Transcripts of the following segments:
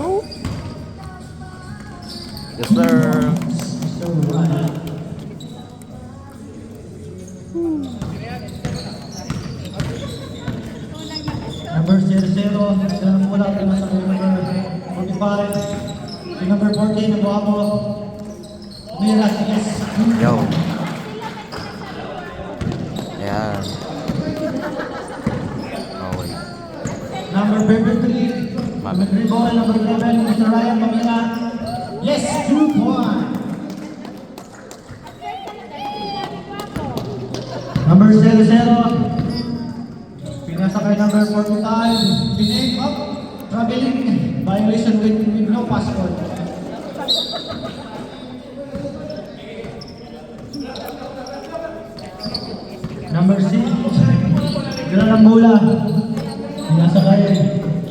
Oh. Yes, sir. Number 00, dalang mula at nasa number 45. Si number 14, ang buha mo. Mira, yes. Yo. Ayan. Oh, wait. Number 53, Mabit. number 3 ball, number 11, Mr. Ryan Mamira. Yes, 2 points. Number 00, pinasa kay number 45, pinake up, traveling, violation with no passport. Number 6, Gran Ambula, pinasa kay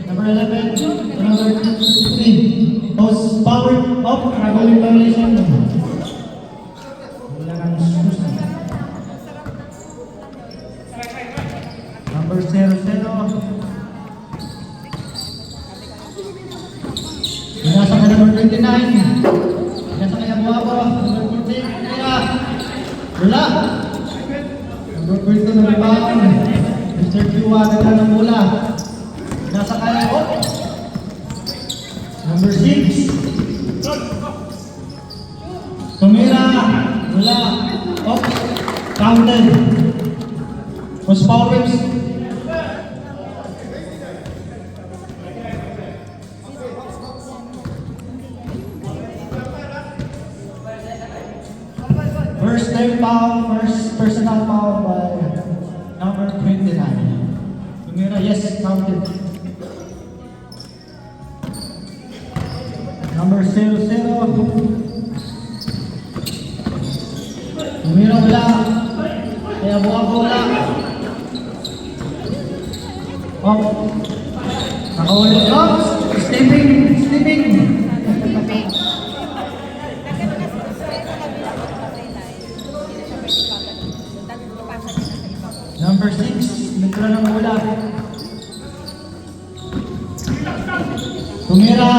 number 11, number 15, post power up, traveling violation. Wala nang susunod. Number 00. Pinasa ka number 29. Pinasa ka yung Buabo. Number 14. Kaya. Wala. Number 14 na rebound. Mr. Kiwa. Ganda ng mula. Pinasa ka yung Number 6. Tumira. Wala. Oh. Counted. Post power reps. First time foul, first personal foul by number 29. Tumira, yes, counted. Number 00. Tumira, wala. Kaya buha ko wala. Oh. Nakawala lang. Sleeping. Number 6, metro ng mula. Tumira.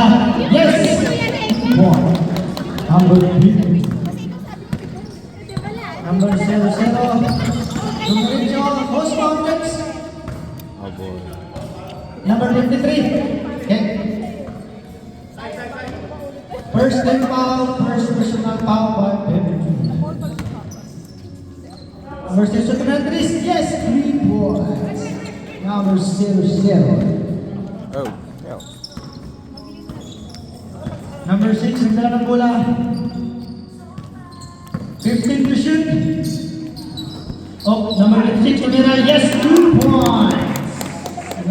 Yes! One. Number 3. Number 00. Tumira. Post mountains. Oh, boy. Number 53. Okay. First time foul, first personal foul by 52. Number 6, yes, 3 points. Number 00. Oh, yo. Number 6, nagdala ng bola. 15 to shoot. Oh, number 6, Tumira, yes, 2 points.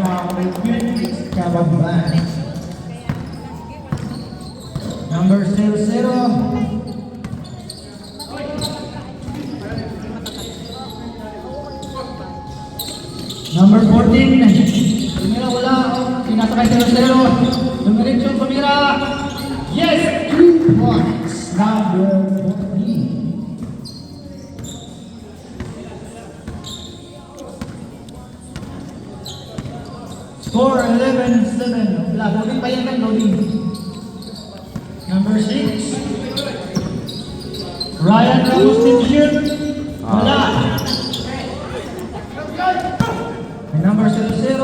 Number 20, Cababan. Number 00. Number 14. Tumira, wala. Pinasa kay 00. Dumiretso, Tumira. Yes, 2 points. Number 14. Score 11-7. Wala, loading pa yan kan, loading. Number 6. Ryan Ramos team shoot. Wala. May number 00.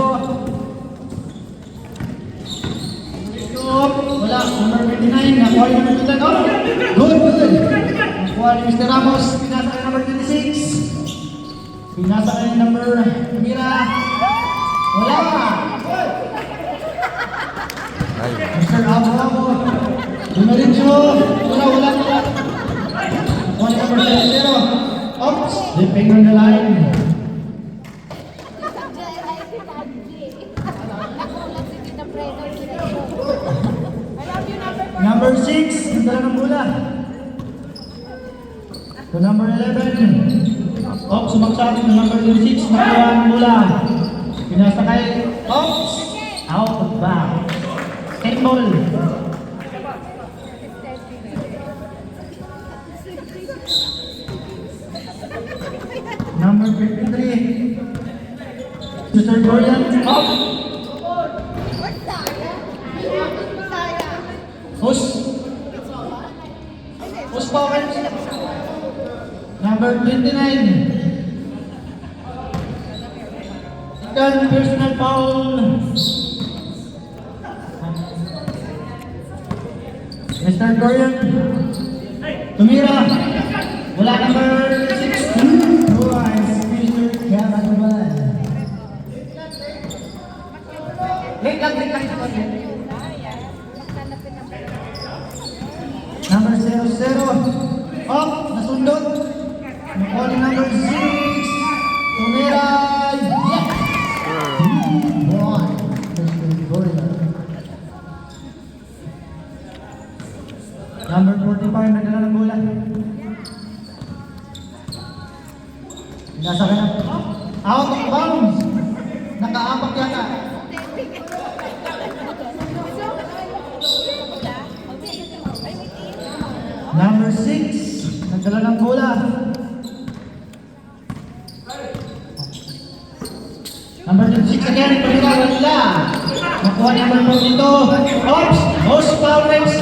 Wala. Number 29. Nakuha yung number 29. Oh, good. Nakuha ni Mr. Ramos. Pinasa kay number 26. Pinasa kay number Mira. Wala. Ay. Mr. Abo. Dumiretso. Wala. Nakuha ni number 00. Oops. Slipping on the line. Number 6, nagdala ng bola. To number 11. Sumaksak na number 26, nakuha ng bola. Pinasa kay out of bounds. 10 ball. Number 53. Mr. Dorian, Push. Push power. Number 29. Second personal foul. Mr. Dorian. Tumira. Wala number 6. Mr. Caravan. Late lang. Number 00. Up. Nasundot. Nakuha ni number 6. Tumira. Yes. 1. Mr. Dorian. Number 45, nagdala ng bola. Nasa ka na. Out of bounds. Nakaapak yata. Number 6, nagdala ng bola. Number 6 again, Pumira, wala. Nakuha number 4 dito. Oops! Most foul reps.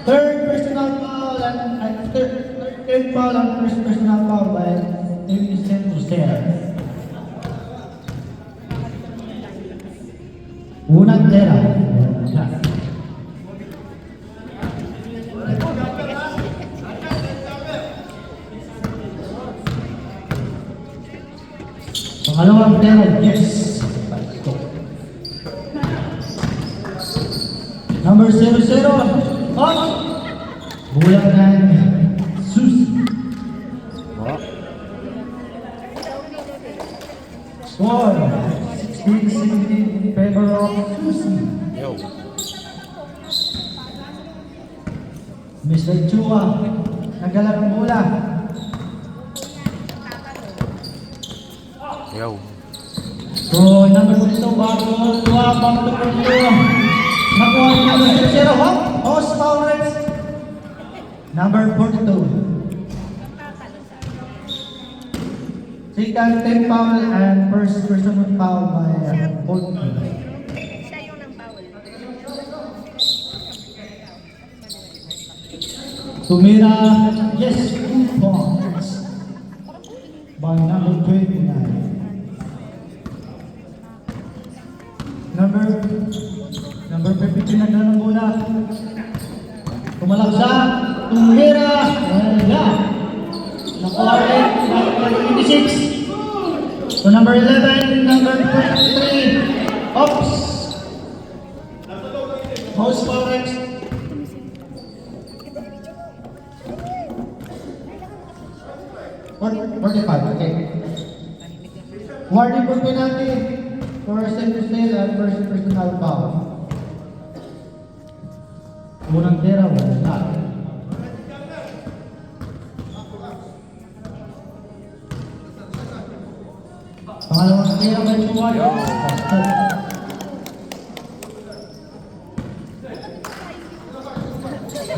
Third personal foul and third foul and first personal foul by Vincent Uster. Unang tera. Pangalawang tera, yes. Number 00. Up! Bulang ng Susi. Oh. Score 16-17 in favor of Susi. Yo. Mr. Chua, nagdala ng bola. Yo. So, number 42, bago Chua, bago number 2. Nakuha ni number 00. Hop! Host foul reps. Number 42. Second team foul and first personal foul by both teams. Siya yung nang-foul. Tumira, yes, 2 points by number 29. Number 52 na ng bola. Tumalaksa, Tumira, wala. Nakuha rin, number 26. So number 11, number 23. Oops. House foul reps. Okay. Warning for penalty for center snail and first personal foul. Unang tira, wala. Pangalawang tira, may chuwan.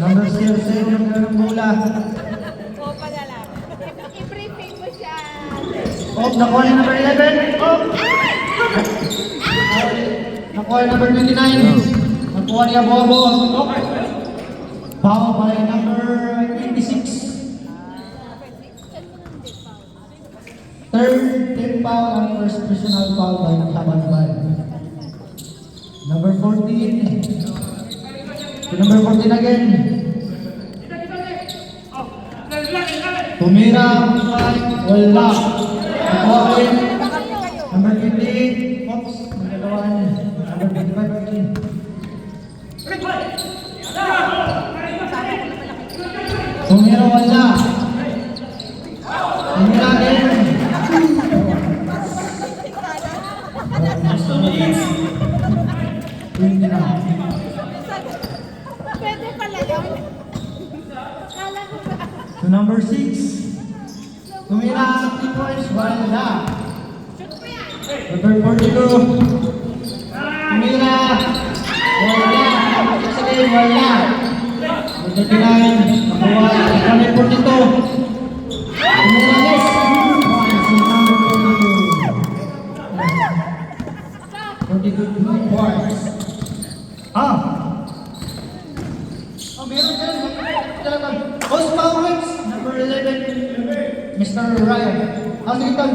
Number 0-0 ng bola. O, padala. I-briefing mo siya. Oh, nakuha ni number 11. Oh! Nakuha ni number 29. Nakuha ni Abobo. Oh! Foul by number 26. Third team foul and first personal foul by Kabanban. Number 14. To number 14 again. Tumira, wala. Nakuha rin. Number 28. Oops, nagkagawa niya. Number 25 again. Tumira, wala. Tumira again. Pwede pala yun. Kala ko ba? To number 6. Tumira, 3 points, wala. Number 42. Tumira, wala. Number 6 again, wala. Number 39, nakuha. Number 42. Tumira, yes. Points in number 42. 42 Mr. Ryan. Sige, Tom.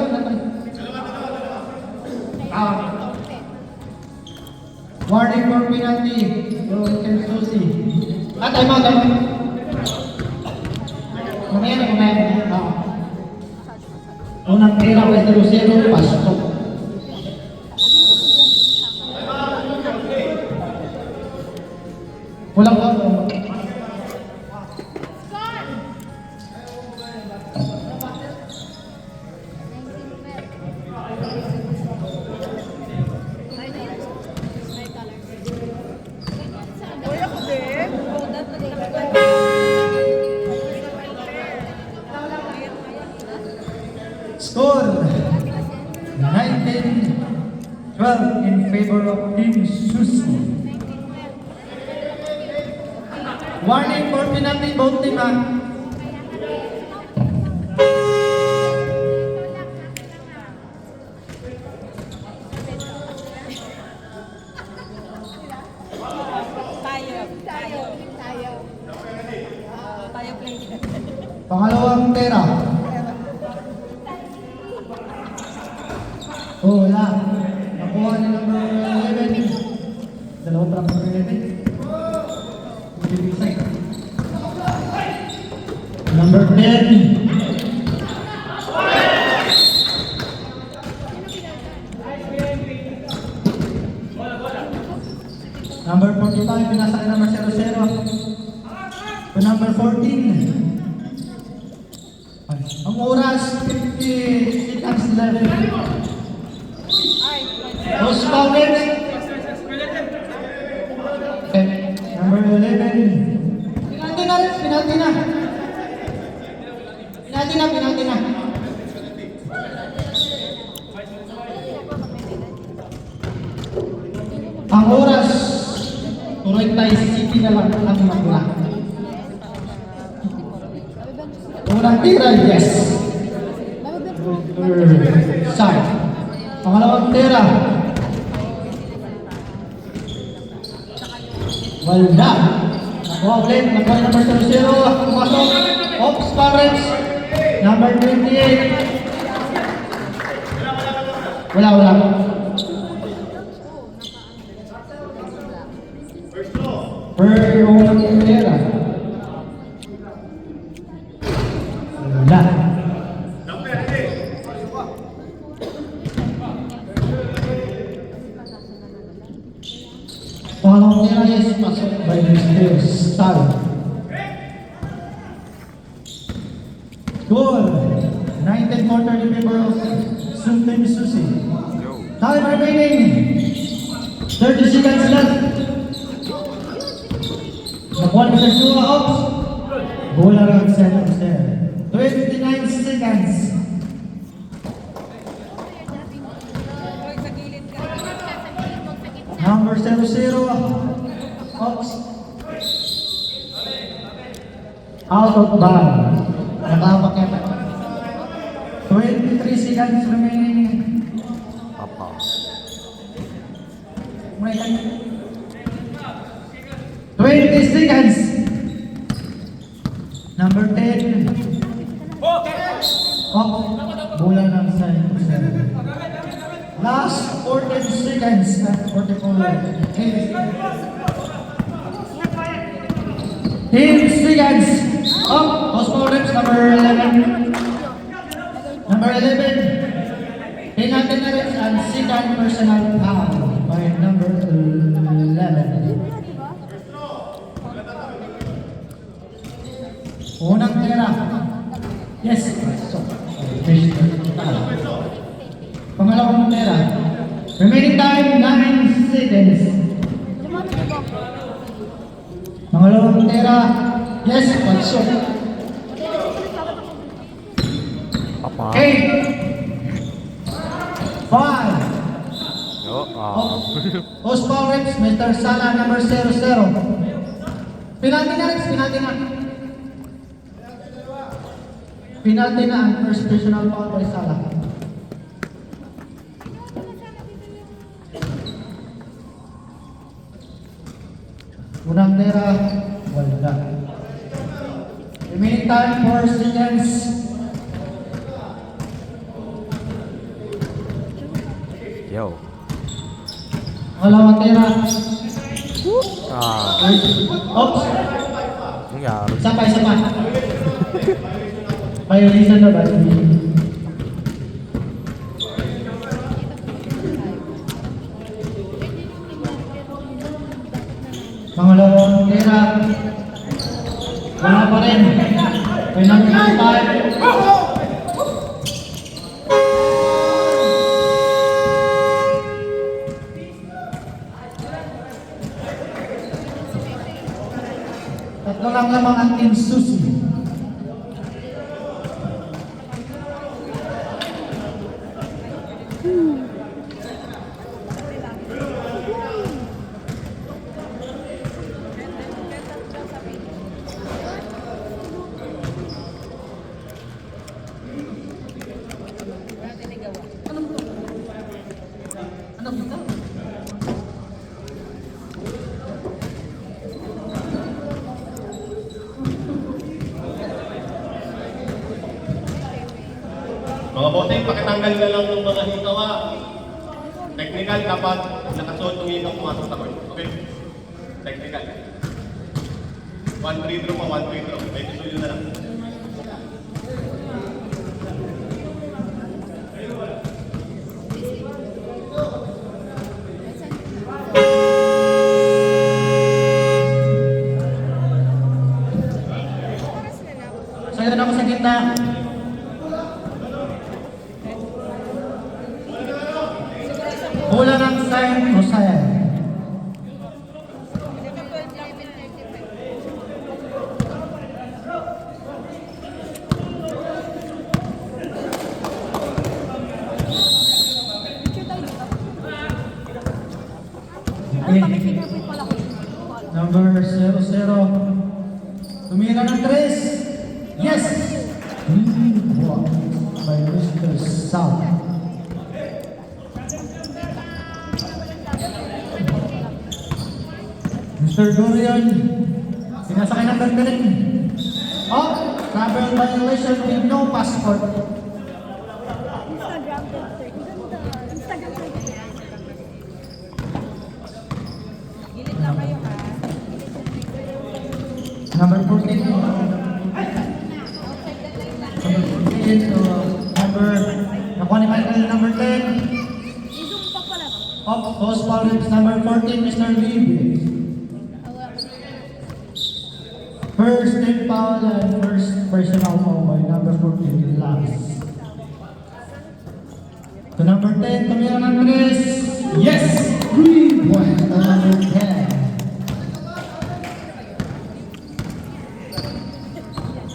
Warning for penalty. Broken Susie. Time out. Mamaya. Unang tira, Mr. Lucero, pasok. Walang ba? Uy, ako din. Score 19-12 in favor of Team Susi. Warning for penalty both team. Tayo play. Pangalawang tera. Wala. Nakuha ni number 11. Dalawang trap number 11. Number 10. Number 45, pinasa ni number 00. To number 14. Ang oras, 50 seconds left. Most fouled. Number 11. Penalty na. Ang oras, tuloy tayo city na lang ang magla. Unang tira, yes. Side. Pangalawang tira. Wala. Nakuha ulit. Nakuha yung number 00. Pumasok. Ops Parents. Number 28. Wala. Per unang tira. Wala. Pangalawang tira, yes, pasok by Mr. Star. Goal. 19 quarter in favor of Sultan Susi. Time remaining. 30 seconds left. Nakuha ni Mr. Sua Ops. Goal around center there. 29 seconds. Number 00. Ops. Out of bounds. Nakahamak yan. 23 seconds remaining. Papa. May 20 seconds. Number 10. Bola ng center. Last 14 seconds. 44. 10 seconds. Osmo Reps, number 11. Number 11. Penalty na rin and second personal foul by number 11. Unang tira. Yes. So, pangalawang tira. Remaining time, 9 seconds. Pangalawang tira. Yes, pagsok. Papa. 8. 5. Osmo Reps, Mr. Sala, number 00. Penalty na Reps, penalty na. Penalty na ang first personal foul by Sala. Unang tira, wala. Remaining time 4 seconds. Yo. Pangalawang tira. Ah, Oops. nangyari. Isa pa, isa pa. Violation na ba? Pangalawang tira. Wala pa rin. Penalty time. Tatlo lang lamang ang Team Susi. Mga bossing, pakitanggal na lang ng mga hitawa. Technical, dapat nakasuot ng hitaw pumasok sa court. Okay? Technical. 1 free throw pa, 1 free throw. May tuloy na lang. Sa'yo na ako sa gitna. Bola ng San Jose. Okay. Number 00. Tumira ng 3. Yes! Wow. By Mr. South. Mr. Dorian, sinasakay ng gandaling. Oh, travel violation with no passport. Instagram filter. Instagram filter. Gilid lang kayo ha. Number 14. Number 14 to nakuha ni Michael, number 10. I-zoom pa pala. Of post foul is number 14, Mr. Lee. First team foul and first personal foul by number 14, Lance. To number 10, tumira ng Chris. Yes! 3 points to number 10.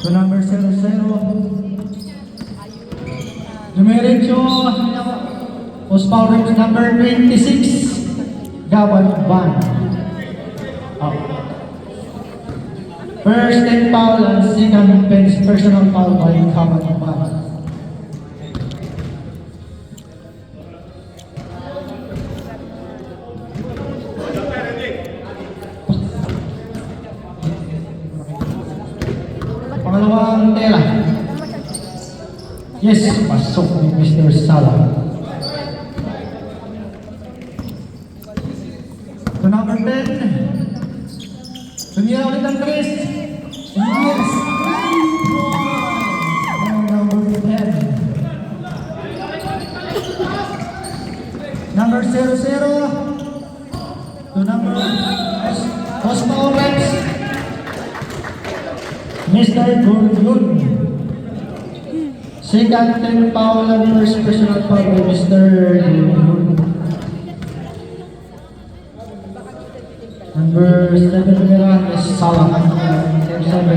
To number 00. Dumiretso. Post foul is number 26, Gabon Van. Oh. First team foul and second personal foul by Gabon Van. Pangalawang tela. Yes, pasok ni Mr. Salah. To number 10. Tumira ulit ang Chris. Yes. Number 10. Number 00. To number Cosmo Rex. Mr. Gordon. Second team foul and first personal foul by Mr. Gordon. Number 7 nila is Salah. Number 7.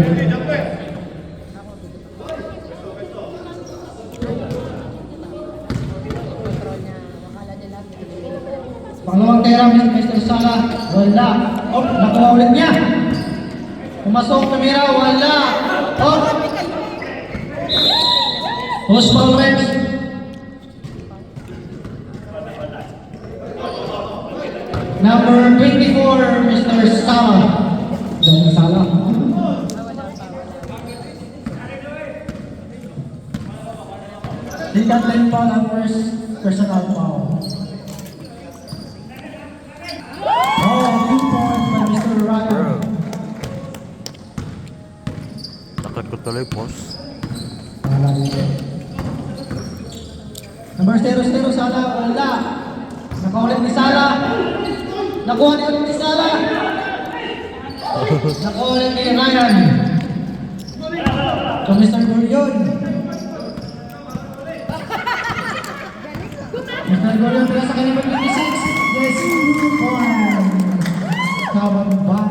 Pangalawang tira, Mr. Salah. Wala. Oh, nakuha ulit niya. Pumasok, tumira, wala. Oh. Post foul Rex. Number 24, Mr. Salah. John Salah. Second line foul and first personal foul. tuloy force. Wala dito. Number 00, Sala, wala. Nakaulit ni Sala. Nakuha ni ulit ni Sala. Nakaulit ni Ryan. So, Mr. Gurion. Mr. Gurion, pala sa kanya 26. Yes, 1. Kaban-ban.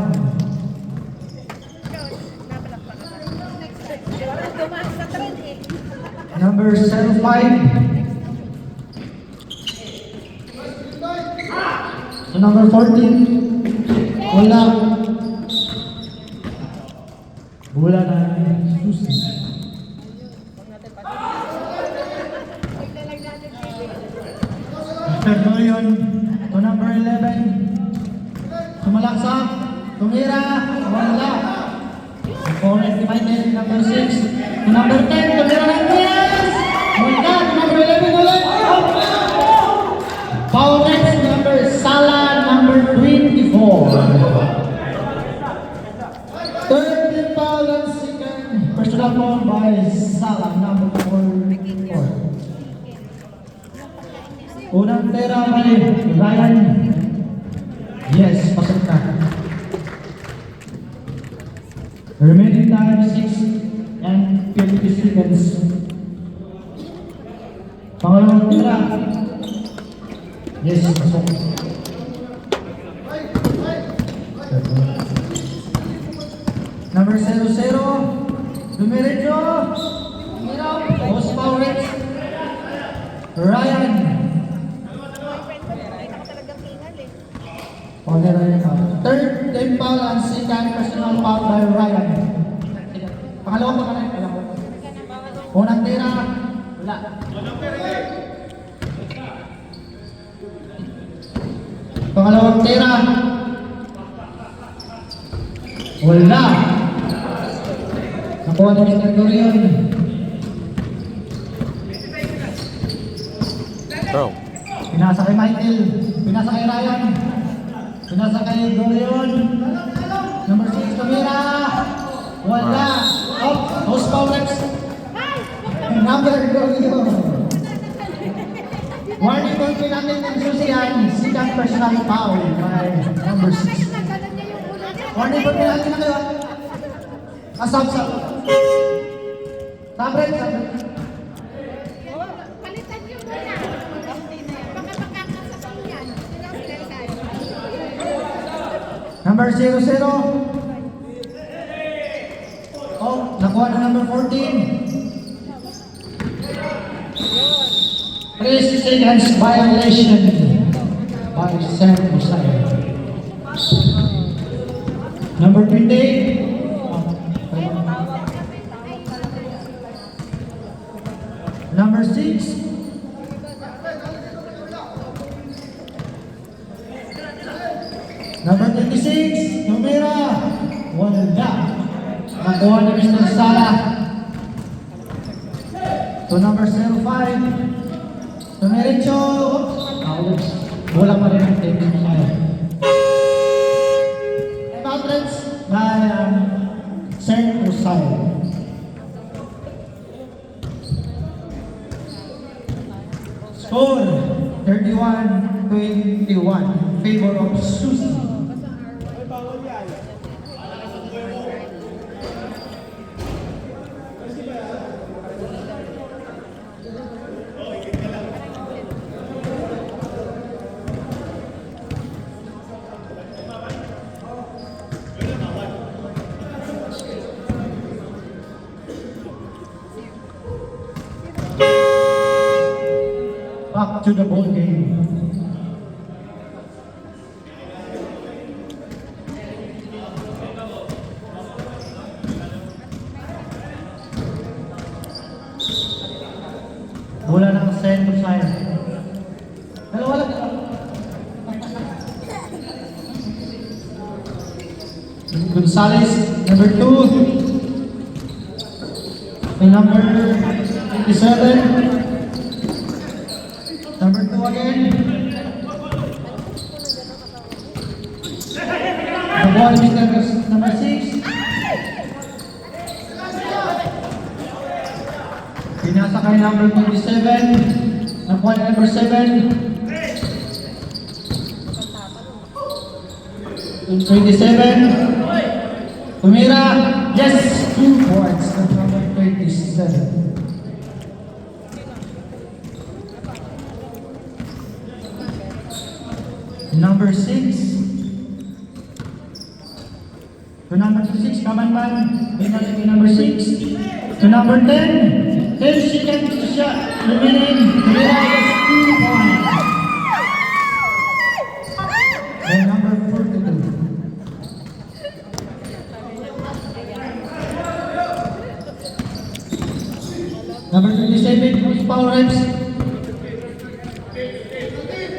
Tumaas sa trend eh. Number 05. So number 14. Wala. Wala na. Susi. Mr. Dorion. To number 11. Sumalaksak. Tumira. Wala. Opponent ni Michael, number 6. To number 10. Tumira Hernandez. Wala. To number 11 ulit. Foul next, number Sala, number 24. Third foul and second. Personal foul by Sala, number 44. Unang tera by Ryan. Yes, pasok na. Remaining time 6 and 50 seconds. Pangalawang tera. Yes, pasok. Number 00, Dumiretso. Post foul rate. Ryan. Okay, Ryan. Third team foul and second personal foul by Ryan. Pangalawang pa ka na. Unang tira. Wala. Pangalawang tira. Wala. Nakuha ni Mr. Dorion. Bro. Pinasa kay Michael. Pinasa kay Ryan. Pinasa kay Dorion. Number 6, Tumira. Wala. Out. House foul reps. Number Dorion. Warning for pinamit ng Susian. Second personal foul by number 6. Warning for pinamit na kayo. Asap. Sabret. Palitan niyo muna. Baka makakasasal yan. Number 00. Oh, nakuha na number 14. 3 seconds violation by Sam Hussain. Number 20. Number 6. Number 26. Tumira. Wala. Nakuha ni Mr. Sala. To number 05. Tumiretso. Ouch. Bola pa rin ang team ng Sala. Boundaries by Sam Hussain. Score 31-21 in favor of Susi. Back to the ball game. Bola ng Sam Hussain. Dalawa lang. Gonzalez, number 2. And number 27. Number 2 again. The ball is number 6. number 27. Nakuha ni number 7. 27. Tumira. Yes. 2 points. Number 27. Number 6. To number 6, Kamanman. Pinali kay number 6. To number 10. 10 seconds to shot. Remaining. Tumira is 2 points. And number 42. Number 27, who's foul reps?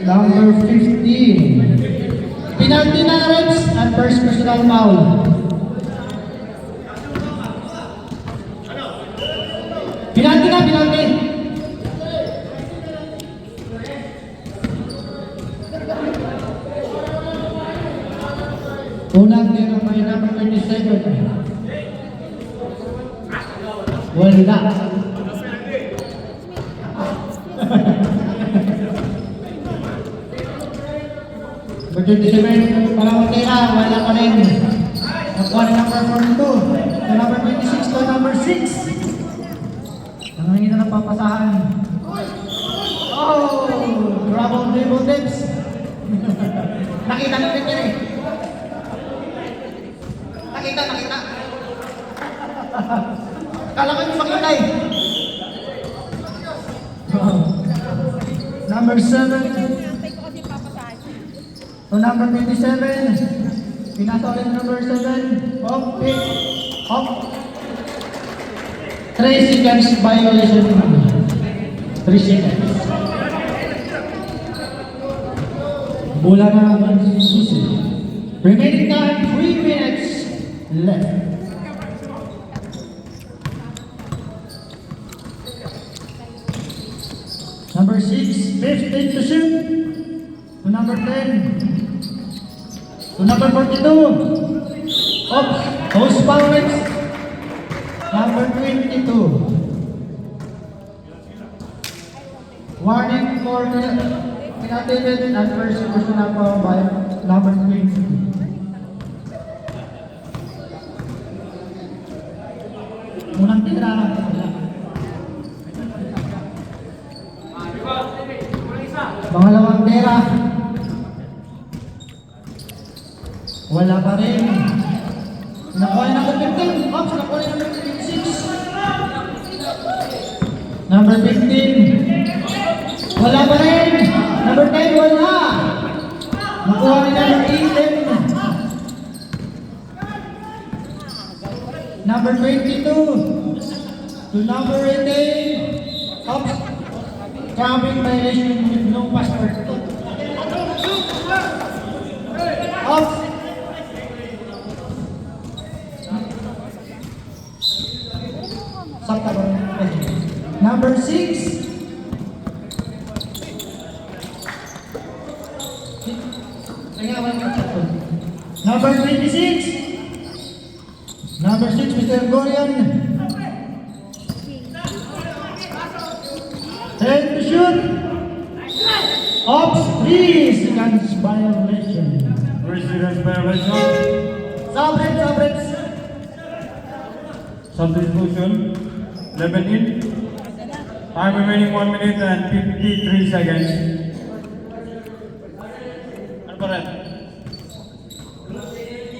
Number 15. Penalty na reps at first personal foul. Penalty na, penalty. Unang tira by number 27. Wala. Number 27, parang tira, wala pa rin. Nakuha ni number 42. To number 26 to number 6. Ang hindi na napapasahan. Oh! Trouble dribble tips. Nakita natin yan eh. Nakita. Kala ko yung makita eh. Number 7. To number 27. Pinasa ulit number 7. Off, pick. Off. 3 seconds violation. 3 seconds. Bola na ang susi. Remaining time, 3 minutes left. Number 6, 15 to shoot. To number 10. To number 42. Oops, post foul reps. Number 22. Warning for inattention and first personal foul by number 22. Unang tira. Pangalawang tira. Wala pa rin. Nakuha ni number 15. Oops, nakuha ni number 26. Number 15. Wala pa rin. Number 10, wala. Nakuha ni number 18. Number 22. To number 18. Oops. Traveling violation with no passport. Oops. Sakta ba? Number 6. Number 26. Number 6, Mr. Gorian. 10 to shoot. Ops, 3 seconds violation. 3 seconds violation. Subreps. Substitution. 11 in. Time remaining 1 minute and 53 seconds. Ano pa rin?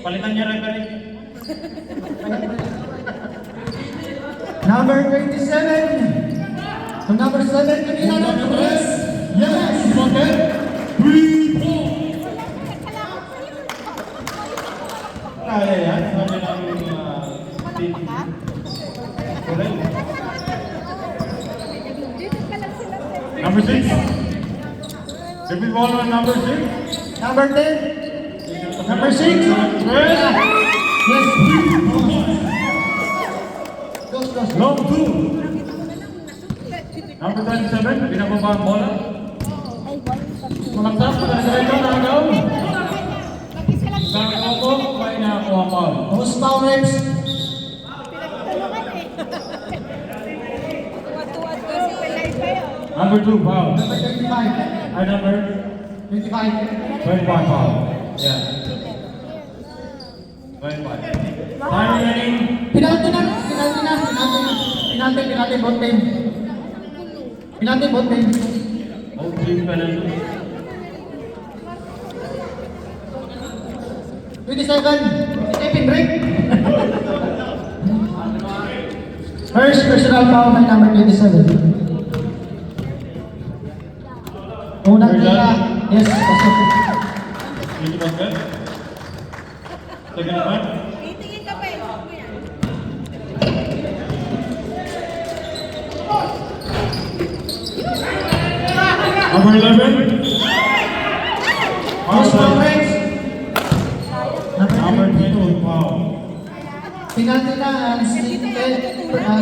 Palitan niya referee. Number 27. To number 7, kanina na press. Yes, okay. 3 points. Kaya yan. Sabi ng team. Correct. Number 6. Repeat ball on number 6. Number 10. Number 6. Press. Yes, 3 points. Goes. Long 2. Number 27. Binababa ang bola. Malaksak. Pagkakasarito na agaw. Sa agaw po, may nakakuha ang ball. Post foul reps. Pinagtulungan eh. Tuwad-tuwad kasi. Number 2 foul. Number 25. I number 25. 25 foul. Yeah. 25. Time remaining. Penalty, both team. Penalty, both team. Both team penalty. 27. Stephen break. First personal foul by number 27. Unang tira. Yes, pasok. Dito ba ka? Second naman. Titingin ka pa eh. Kuya. Number 11. First foul, Outside. Rex. Number 22 foul. Penalty na ang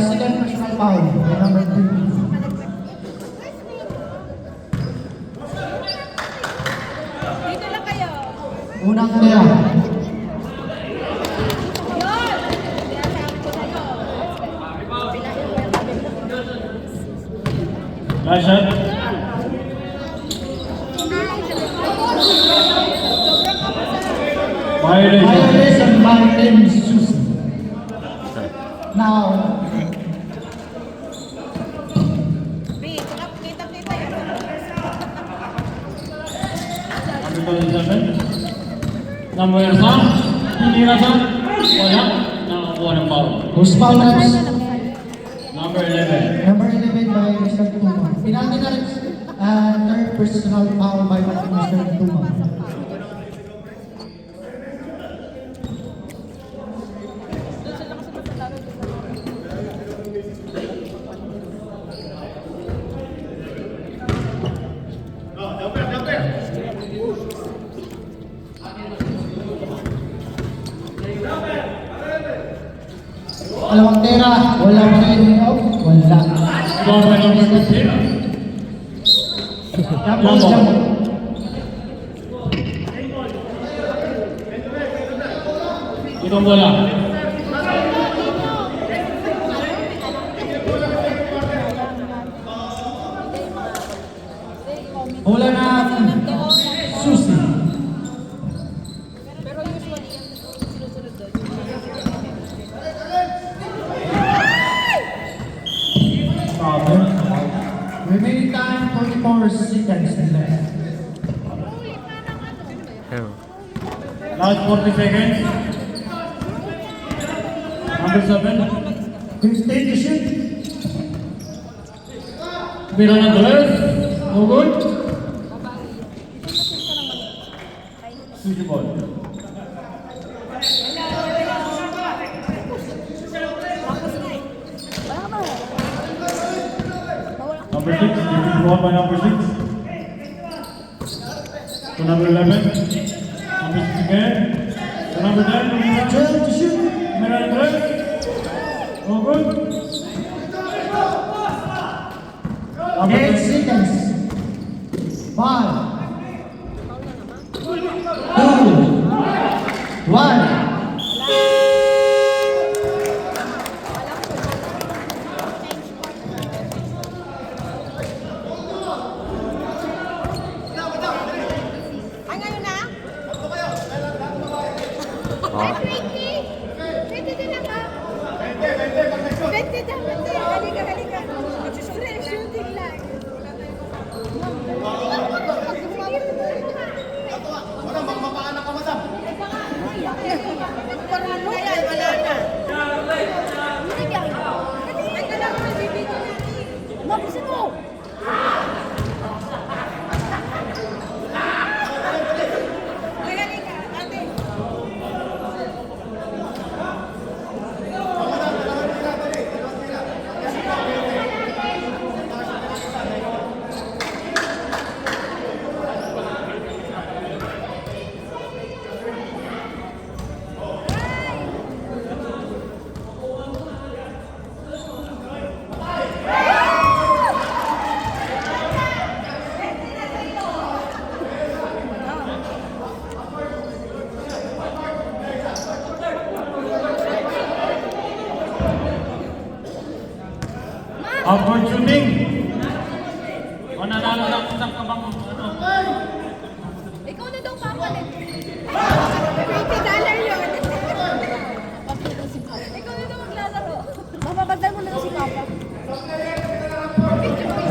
second personal foul by number 3. Dito lang kayo. Unang tira. Yun! Sinasabi ko sa'yo. Last shot. Violation. Violation by Team Susi. Now, B, kita-kita yun. Number 27. Number 1. Tinira sa. Wala. Nakakuha ng foul. who's foul, Rex? Number 11. Number 11 by Mr. Tuma. Penalty na Rex. Third personal foul by Mr. Tuma. Dalawang tira, wala pa rin. Oh, wala. Foul by number 15. Tapos, Itong bola. wala na Susi. Pero usually, yung sinusunod doon. Remaining time, 44 seconds left. Ayun. Last 40 seconds. Number 7. Please take the shoot. Tira ng Dolores. No good. Susi ball. Number 6. This is ball by number 6. To number 11. Number 6 again. To number 10. 12 to shoot. Number 12. No good. Number 8 10. seconds. 5, 2, 1. Ay, ngayon na? Oh. Ay, 20! 20 din lang ha? 20 din, 20. Halika, halika. Stress shooting lang. Parang mo yan, wala na. Hindi ka. Ay, alam mo, bibito natin. Mabusin mo! Ay, halika, ate. Upward shooting. O nanalo lang isang kabang ano. Ikaw na daw papalit. $20 yun. Ikaw na daw maglalaro. Mapapagdal mo na daw si Papa.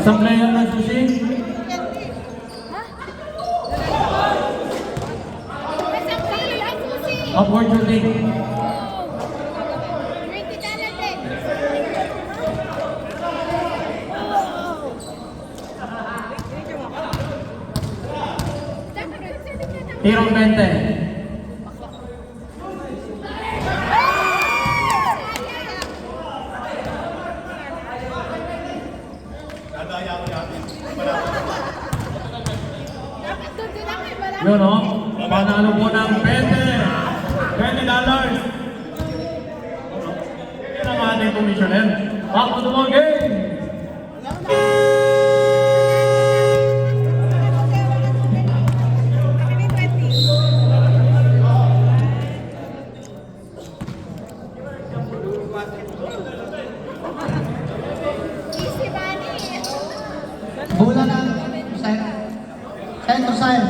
Isang player na sushi. Ha? Isang player ang susi. Upward shooting. $20 din. Tirong 20. Nadaya ko natin. Dapat doon din ako eh. Marami. Yun o. Panalo po ng 20. $20. Yan ang ating commissioner. Back to the ball game. Easy money. Bola ng center side.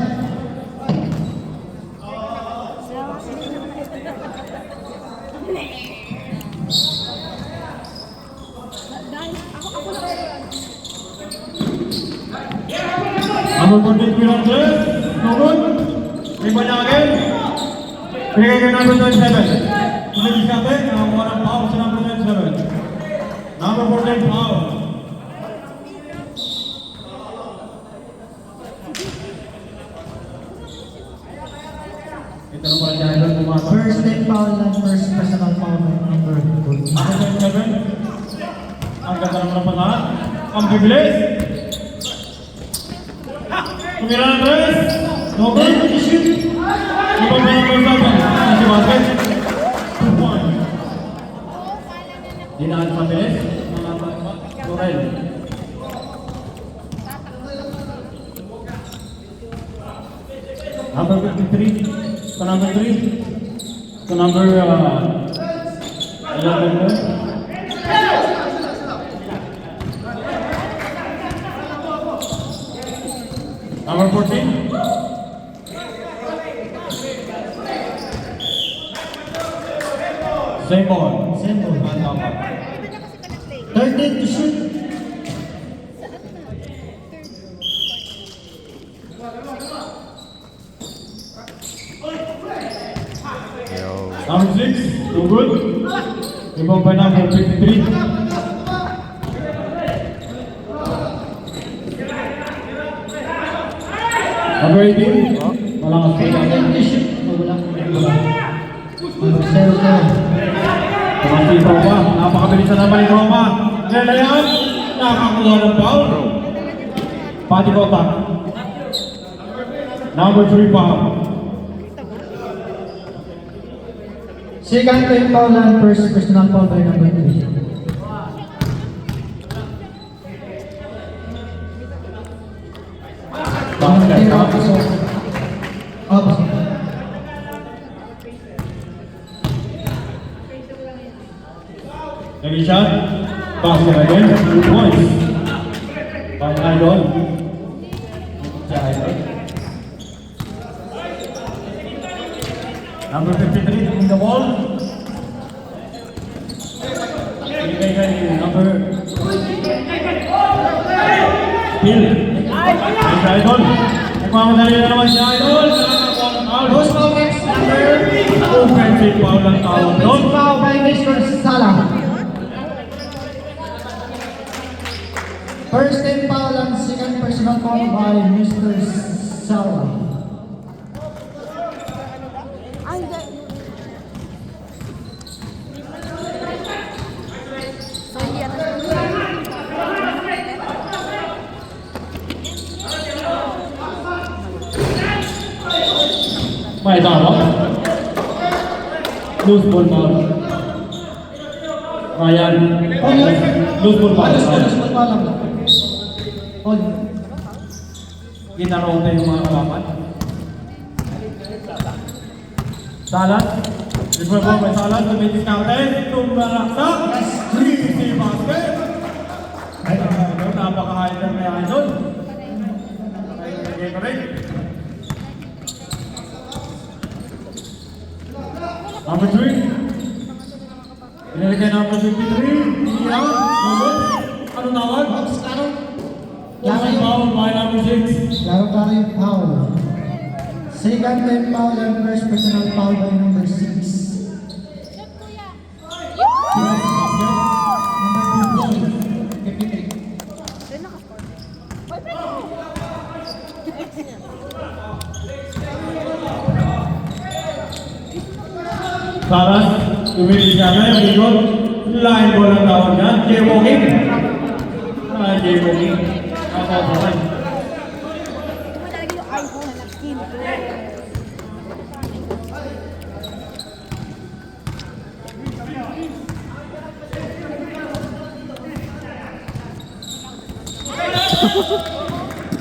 Dahil ako na kayo. Number 14, Pirantes. No good. Iba niya again. Pinigay kay number 27. Pinigay natin ang walang foul sa number 27. Number 14, foul. Ito na pala niya idol pumasok. First team foul and first personal foul by number 14. Number 27. Ang ganda naman ng lahat. Ang bibilis. Tumira ng tres. No good. Iba ba ng first time? Si Basket. 2 points. Dinaan sa bilis. Torel. Number 53. To number 3. To number 11. Number 14. Same ball. Same ball. Iba na kasi ka na-play. 13 to shoot. Yo. Number 6. No good. Rebound by number 53. Number 18. Malakas pa lang. 13 to shoot. Wala. Number 0. Tumasipaw pa. Napakabilis na naman ni Roma. Lalayan. Nakakuha ng foul. Pati kontak. Number 3 foul. Second team foul and first personal foul by number 3. Basket. Team opposite. Opposite. Any shot? Basket again. 2 points. By Idol. Number 53 taking the ball. Binigay kay number Hill. Si Idol. Nagmamadali na naman si Idol. Those foul next number. Offensive foul ang tawag doon. Offensive foul by Mr. Salah. First team foul and second personal foul by Mr. Salah. Ay, hindi. So, hindi yan. May tama. Loose ball foul. Ryan. Loose ball foul. Ginaraw na yung mga kapapat. Salat. Refer ball by Salat. Tumitis natin. Tumaraksak. 3 Basket. Napaka-high na may idol. Number 3. Pinalagay number 53. Iya. Number. Ano tawag? Box, klaro. Forcing foul by number 6. Klaro yung foul. Second time foul and first personal foul by number 6. Shot, kuya. Number 53. Then naka-score. Hoy, pre! Saras, tumili siya na yung ikot. Line ball ang tawag niya. Jaywalking. Jaywalking. Nakakapakan. Ito mo talaga yung iPhone na skin.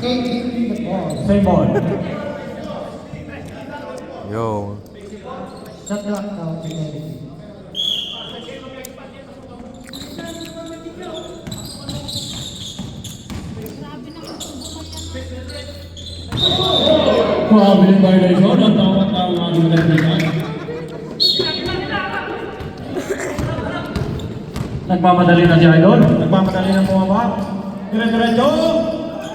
Taking the ball. Same ball. Yo. Shot clock now, penalty. Mabiling violation at tawag ang mga nagbigan. Nagmamadali na si Idol. Nagmamadali na bumaba. Dire-diretso.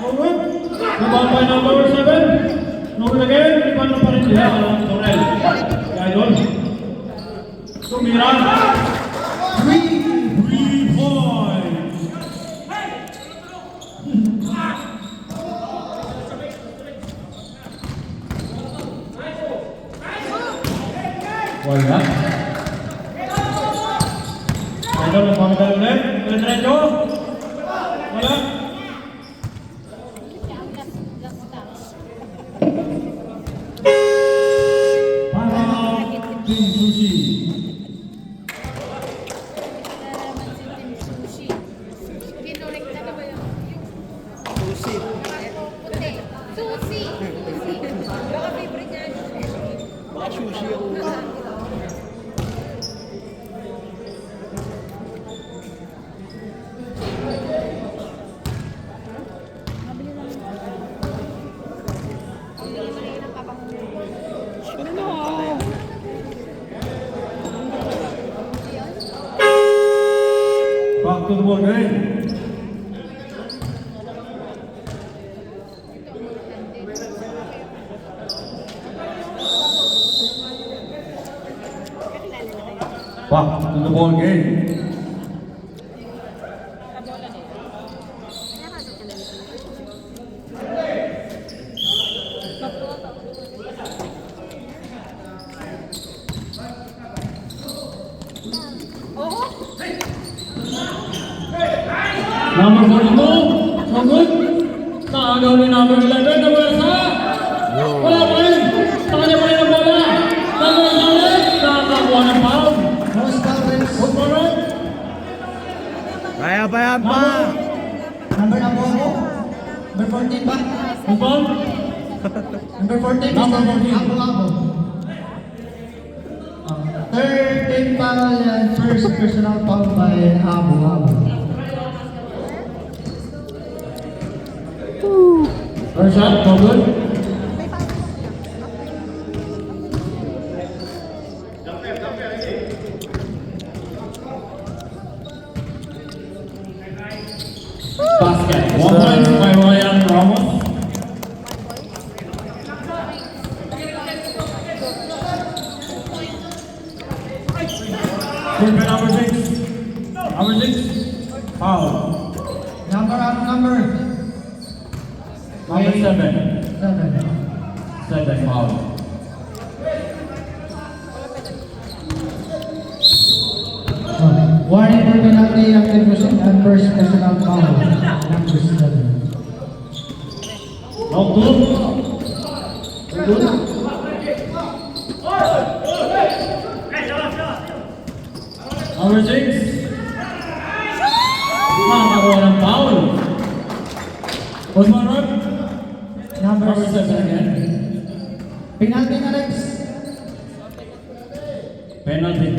Forward. Bumaba yung number 7. Number again. Ipan na pa rin siya. Torel. Si Idol. Tumira. 3 points. Wala. Idol, nagmamadali ulit. Dire-diretso. Wala. Para Team Sushi. Sushi. Kinorek na ba yun? Sushi. Puti. Sushi. Sushi. Baka favorite niya yung sushi. Baka sushi ako. Mabili lang yun. Mabili mo na yun ang kapangunan. Ano? Back to the ball game. Back to the ball game. Number 42, no good. Nakagaw ni number 11 na bulsa. Wala pa rin. Sa kanya pa rin ang bola. Number 11, nakakakuha ng foul. Most coverage. Good for it. Kaya pa yan pa. Number na po ako. Number 14 ba? Good ball. Number 14. Number 14. Abo. Third team foul and first personal foul by Abo. First shot, no good. Basket. 1 point by Ryan Ramos. Good by number 6. Number 6. Foul. Number. Number 7. 7. 7 foul. Warning for penalty activation and first personal foul. Number 7. No good. Good. Number 6. Nakakakuha ng foul. Osman Rock. Number Number 7 again. Penalty na Rex. Penalty.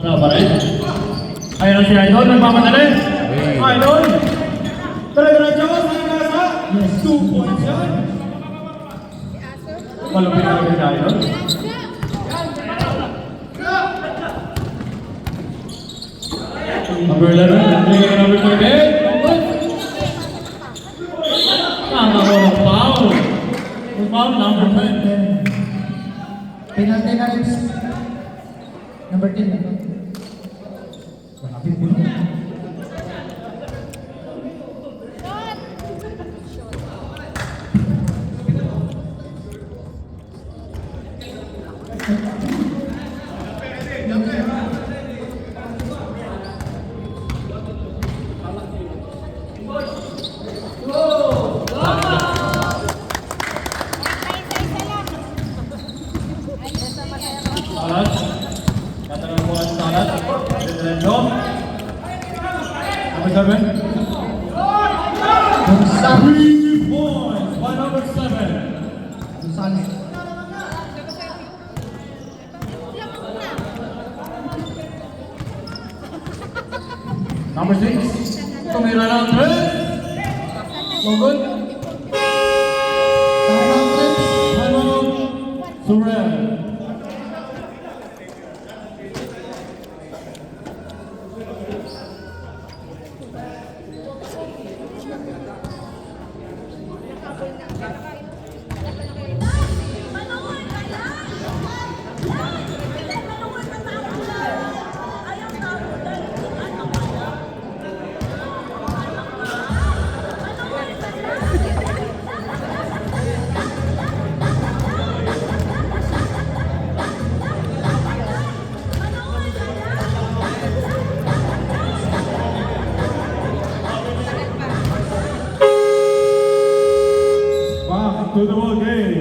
Wala pa rin. Ayan na si Idol, nagmamadali. Idol! Dire-diretso sa kasa. 2 points yan. Malupit na rin si Idol. Number 11, nagligay ka number 28. Tama ko ng foul. Foul number 10. Penalty na rin. Number 10. Grabe po. Salat. Katanong po ang salat. Diretso. Number 7. Gonzales. 3 points. 1 over 7. Gonzales. Number 6. Tumira ng 3. No good. Tamang trips. Timeout. Surrender. Back to the ball game.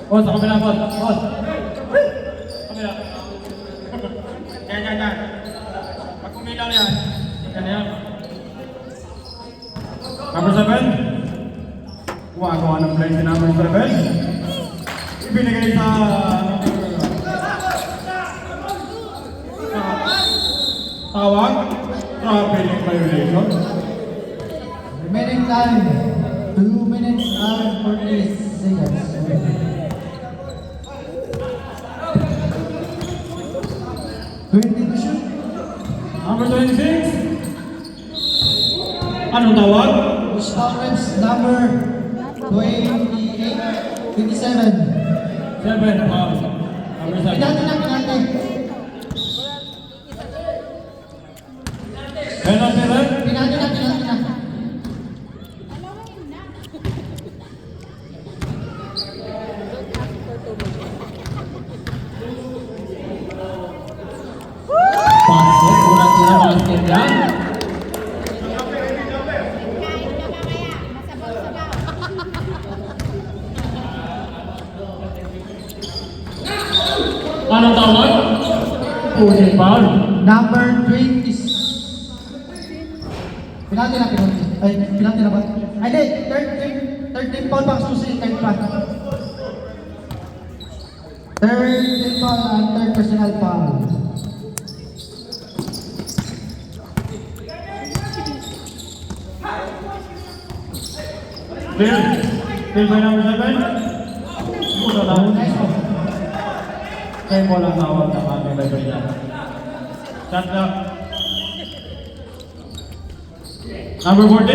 Boss, sa kabila, boss. Boss. Kabila. Yan. Pag umilaw yan. Yan. Number 7. Gumagawa ng play si number 7. Ibinigay sa... Tawag. Traffic violation. Remaining time. 2 minutes and 40 seconds. Number 26. Anong tawag? Gonzales number 28, 27. 7. Number 7. Penalty na, penalty. Penalty red. Penalty na. Pasok. Unang-unang basket yan. Anong tawag? Pusin foul. Number 20. Penalty na, penalty. Ay, penalty na ba? Ay, di. Third team foul pang susi. Third pa. Third team foul and third personal foul. Bill by number 7. Puso lang. Nice one. Kayo po lang tawag ng aming referee yan. Shot clock. Number 14.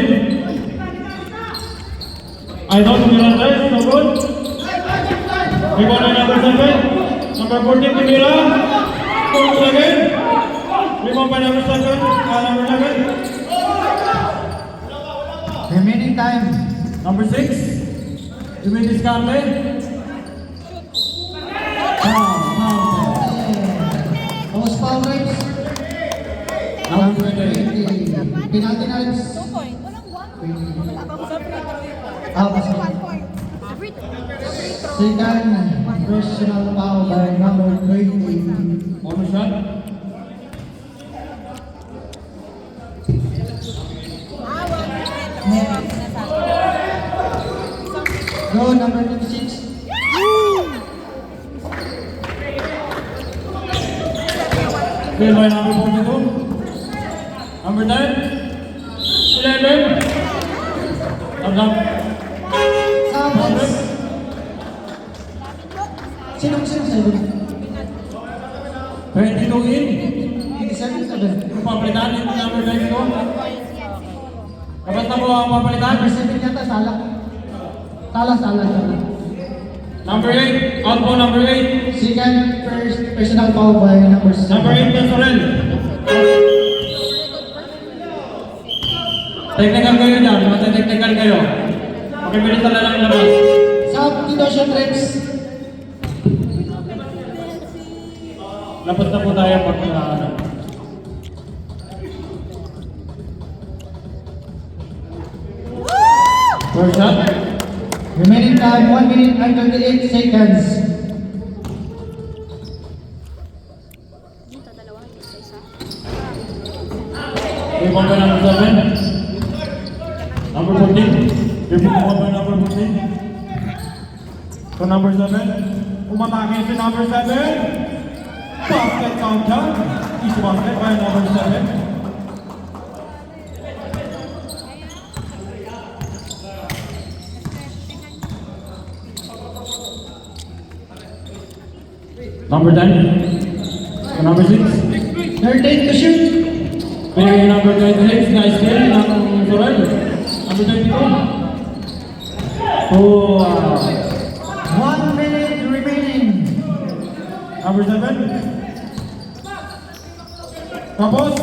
Idol, tumira tayo. No good. Rebound by number 7. Number 14, tumira. Pull again. Rebound by number 7. Number 11. Remaining time. Number 6. Jimmy Discarte. Post foul rates. Number 20. Penalty na rin. 2 point. Walang 1. Pasok. 1 point. Free throw. Second personal foul by number 20. Bonus shot. Go, number 26. Clear by number 42. Number 10. 11. Thumbs up. Sabes. Sino sa'yo? 22 in. 87, 7. Yung papalitan yung number 22. Kapag na po ang papalitan. Number 7 yata, sala. Sala. Number 8. Out po number 8. Second, first, personal foul by number 7. Number 8 na Sorel. Technical kayo dyan. Mata-technical kayo. Pakibilisan na lang yung labas. Substitution reps. Labas na po tayo pag first shot. Remaining time, 1 minute and 28 seconds. Dito, dalawa, isa. Rebound by number 7. Number 14. Rebound by number 14. So number 7. Umatake si number 7. Basket countdown. Easy basket by number 7. Number 10. So number 6. 13 to shoot. Pinagay number 26, nice kill ng Sorel. Number 22. So, 1 minute remaining. number 7. Tapos,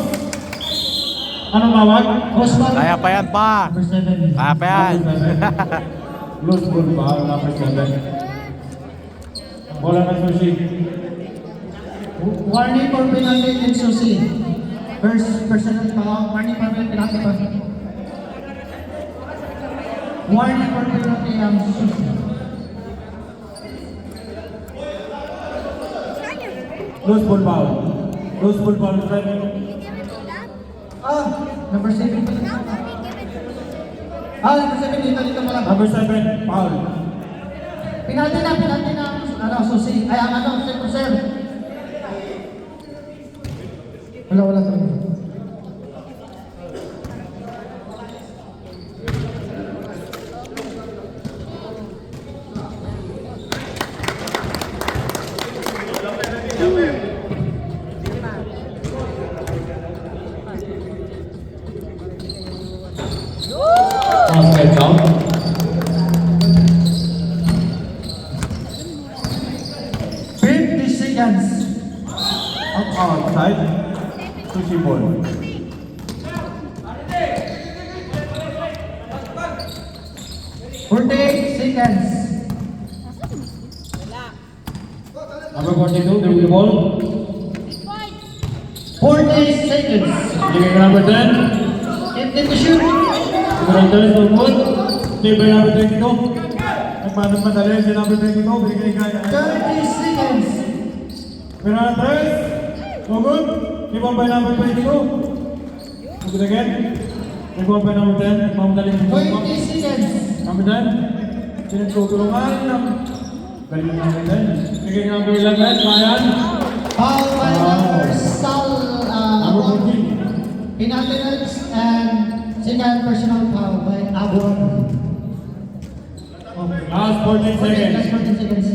anong tawag? Osman. Kaya pa yan pa. Number 7. Kaya pa yan. Loose ball ba? Number 7. Bola na sushi. Warning for penalty and Susi. First personal foul. Warning for penalty pa. Warning for penalty ang Susi. Loose ball foul. Loose ball foul. Number 7 pa. Number 7 dito pala. Number 7, foul. Penalty na. Susi. Ay, sir. Wala talaga. Basket count. Outside. Sushi ball. Seconds. Number 42, dribble the ball. 40 seconds. Bigay ka number 10. 15 to shoot. Number 10, Solomon. Stay by number 22. Nagmanong madali si number 22. Bigay ka. 30 seconds. Pero Andres. No good. Rebound by number 22. Good again. Rebound by number 10. Mamadali si Solomon. 20 seconds. Number 10. Pinagtutulungan ng galing ng number 10. Bigay ka number 11. Mayan. Foul by number Number 14. penalty and second personal foul by Abon. Last 14 seconds. Last 14 seconds.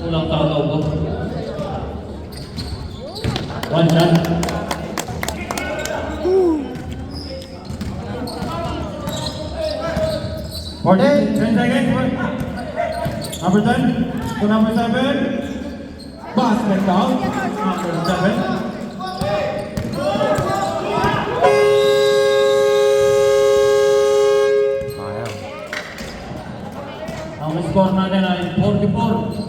Ulang tao ko. One shot. Ten seconds. Number 10 to number 7. Basket down. Number 7. Sayang. Ang score natin ay 44.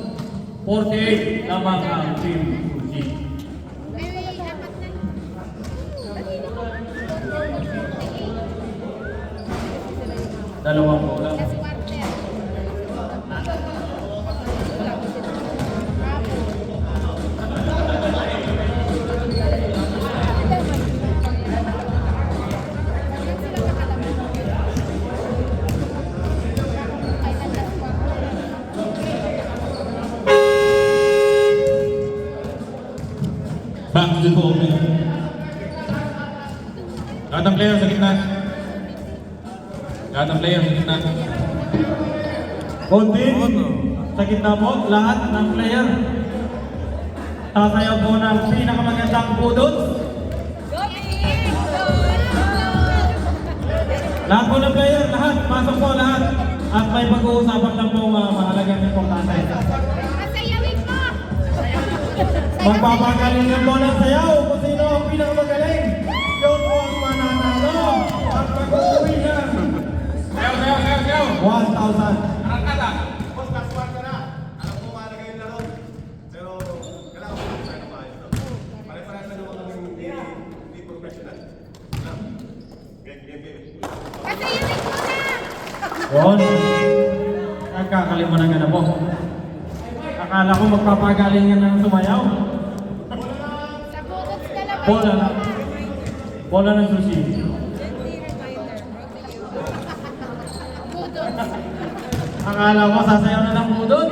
48 lamang ang team Sushi. Dalawang bola. Back to the open. Lahat ng player sa gitna. Lahat ng player sa gitna. Konti. Sa gitna po, lahat ng player. Tasayaw po ng pinakamagandang budot. Lahat po ng player, lahat. Pasok po lahat. At may pag-uusapan lang po mahalagang importante. Masayawin mo! Magpapagaling lang po ng sayaw kung sino ang pinakamagaling. Yun po ang mananalo. At mag-uwi na. Sayaw. 1,000. Boss, last one ka na. Alam ko mahalaga yung laro. Pero, kailangan mo tayo na maayos to. Pare-pareho na naman kami hindi professional. Game. Masayawin mo na! Yun. Nagkakalimutan ka na po. Akala ko magpapagalingan ng sumayaw. Sa budots na naman. Bola na. Bola ng sushi. Budots. Akala ko sasayaw na ng budot.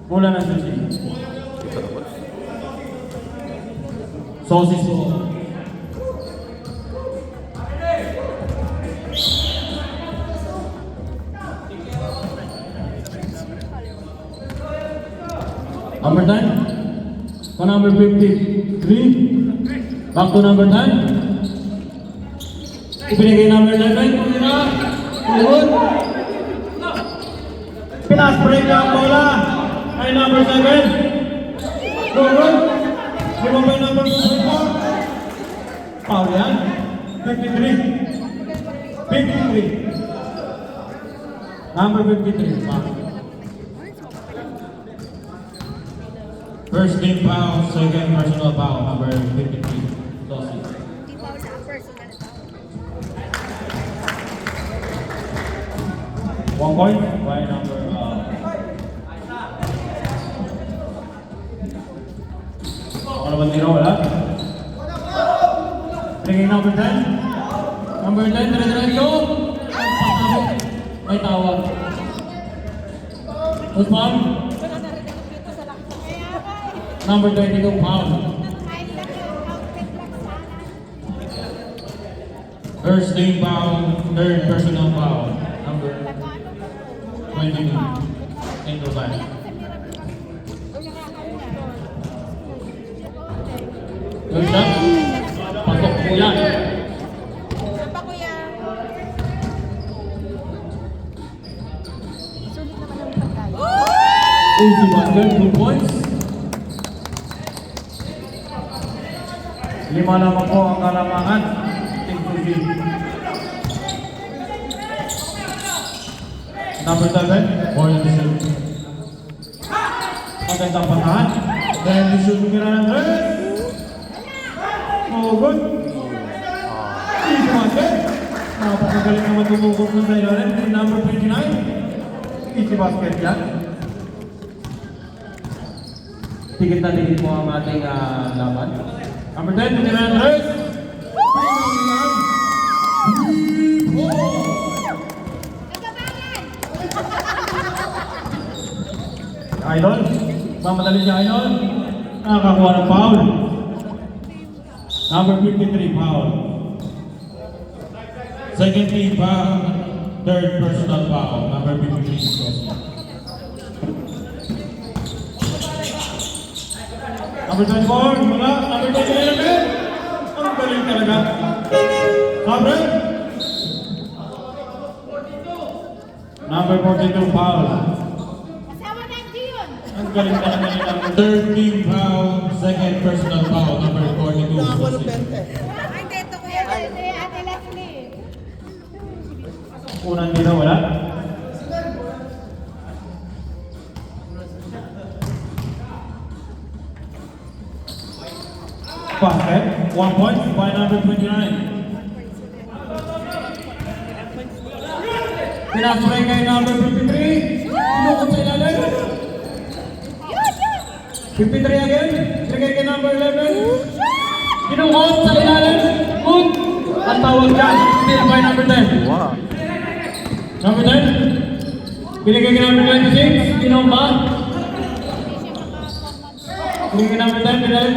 Bola ng sushi. Sosis po. Number 10. Number 53. Back to number 10. Ibinigay number 11. Tuhod. Pinas-break na ang bola. Ay number 7. Tuhod. Lima ba yung number 4? Foul yan. 53. Number 53. Foul. First team foul, second personal foul, number 53. Sosis. Di ba sa personal foul? 1 point by number ako naman tiro, wala? Bringing number 10. Number 10, dire-diretso. May tawag. Usman. Number 22, foul. First team foul, third personal foul. Number 22. Into back. Good shot. Pasok po yan. Sapa ko yan. Sulit naman ang pagkain. Easy basket, 2 points. 5 naman po ang kalamangan. Team Susi. Number 7, ball to shoot. Magandang patahan. Then to shoot nila ng red. Oh, good. Easy basket. Napakagaling naman tumugok ng sa'yo rin. Number 29. Easy basket yan. Tigit na tigit mo ang ating laban. Number 10, Pagkina Andres. Idol. Mamadali siya, Idol. Nakakakuha ng foul. Number 53, foul. Second team foul. Third personal foul. Number 53. Number 24, wala. Number 29, ang galing talaga. Sabre. Number 42, foul. Kasama na yun. Ang galing talaga nila. Third team foul, second personal foul. Number 42, Ay, dito ko yan. Ate Leslie. unang dito, wala. Basket, 1 point by number 29. Pinasway kay number 53. Inukot sa ilalim. 53 again. Trigger kay number 11. Inukot sa ilalim. Good. Ang tawag dyan. Still by number 10. Wow. Number 10. Binigay kay number 26. Inomba. Bigay ka number 10, Pinal.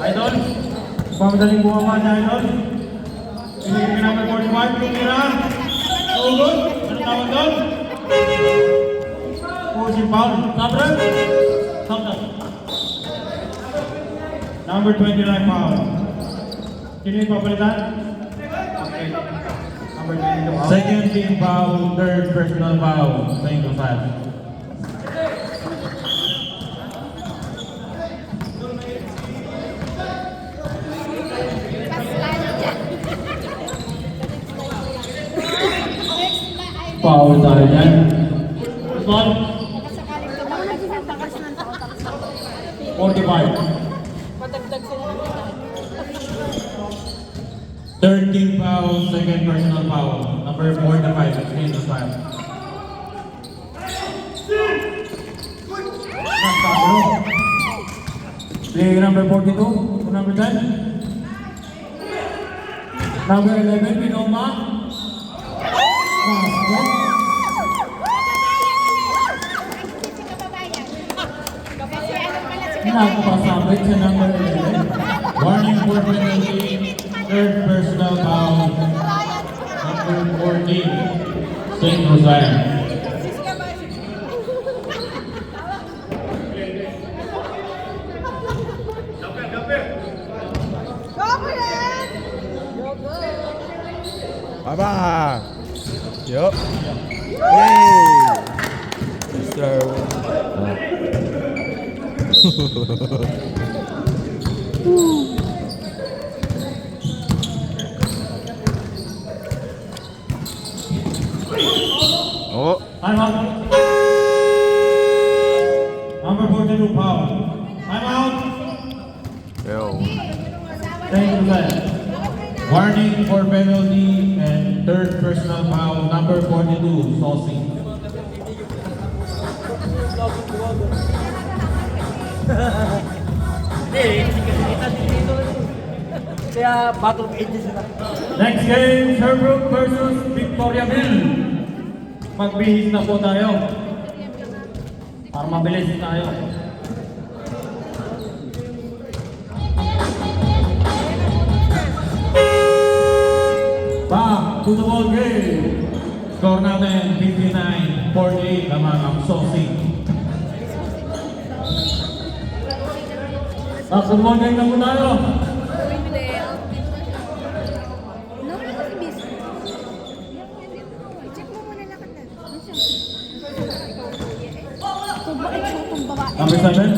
Idol, pamadaling bumaba si Idol. Bigay ka number 45, tumira. No good. Ano tawag doon? Pushing foul. Sabra. Sabra. Number 29 foul. Sino yung papalitan? Okay. Number 22 foul. Second team foul, third personal foul. Thank you, Fat. Foul tayo dyan. Son, 45. Third team foul, second personal foul. Number 45, change the time. Play number 42, number 10. Number 11, Pinoma. Nakapasabit sa number 11. Warning for penalty. Third personal foul. Number 14. St. Rosiah. Baba! Yup! Yay! Mr. Oh! Time out. Number 42 foul. Time out. Yo! St. Rosiah. Warning for penalty and third personal foul. Number 42, Saucy. Kaya bathroom 80 sila. Next game, Sherbrooke versus Victoriaville. Magbihis na po tayo. Para mabilis tayo. Back to the ball game. Score natin 59-48 lamang ang Saucy. Back to the ball game na po tayo. Number 7.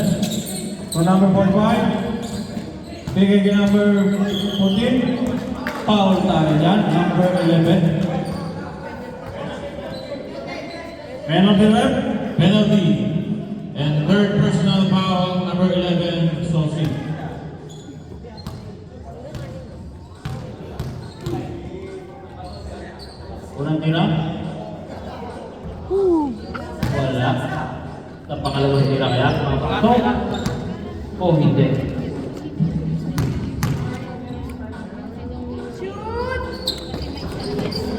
So number 45. Bigay kay number 14. Foul tayo dyan. Number 11. Penalty rep. Penalty. And third personal foul. Number 11. Saucy. Unang tira. Wala. Sa pangalawang tira kaya, mga pakto? O hindi?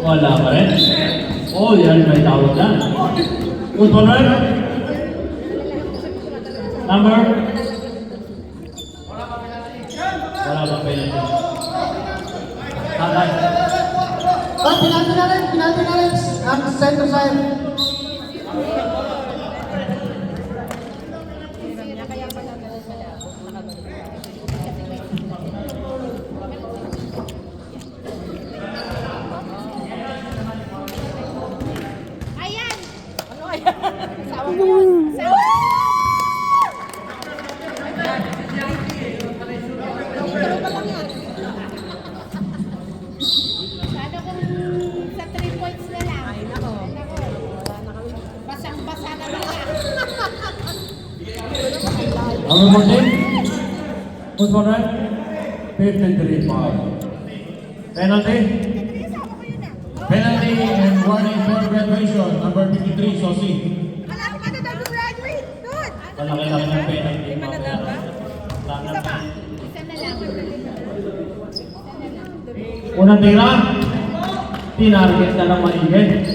Wala pa rin. Oh, yan may tawag yan. Good one, right? Number? Wala pa penalty. Tatay. Pinalty na rin. Ang center side. Ayan! Ano ayan? Sawa mo yun. Sawa! Sana kung sa 3 points na lang. Ay, nako. Basang-basa na lang. Number 14. Good one, right? 53 foul. Penalty. Penalty and warning for graduation. Number 53, Saucy. Malapit ka na daw to graduate. Doon! Malaki-laki ng penalty. Isa pa. Isa na lang. Unang tira. tinarget na ng maigit.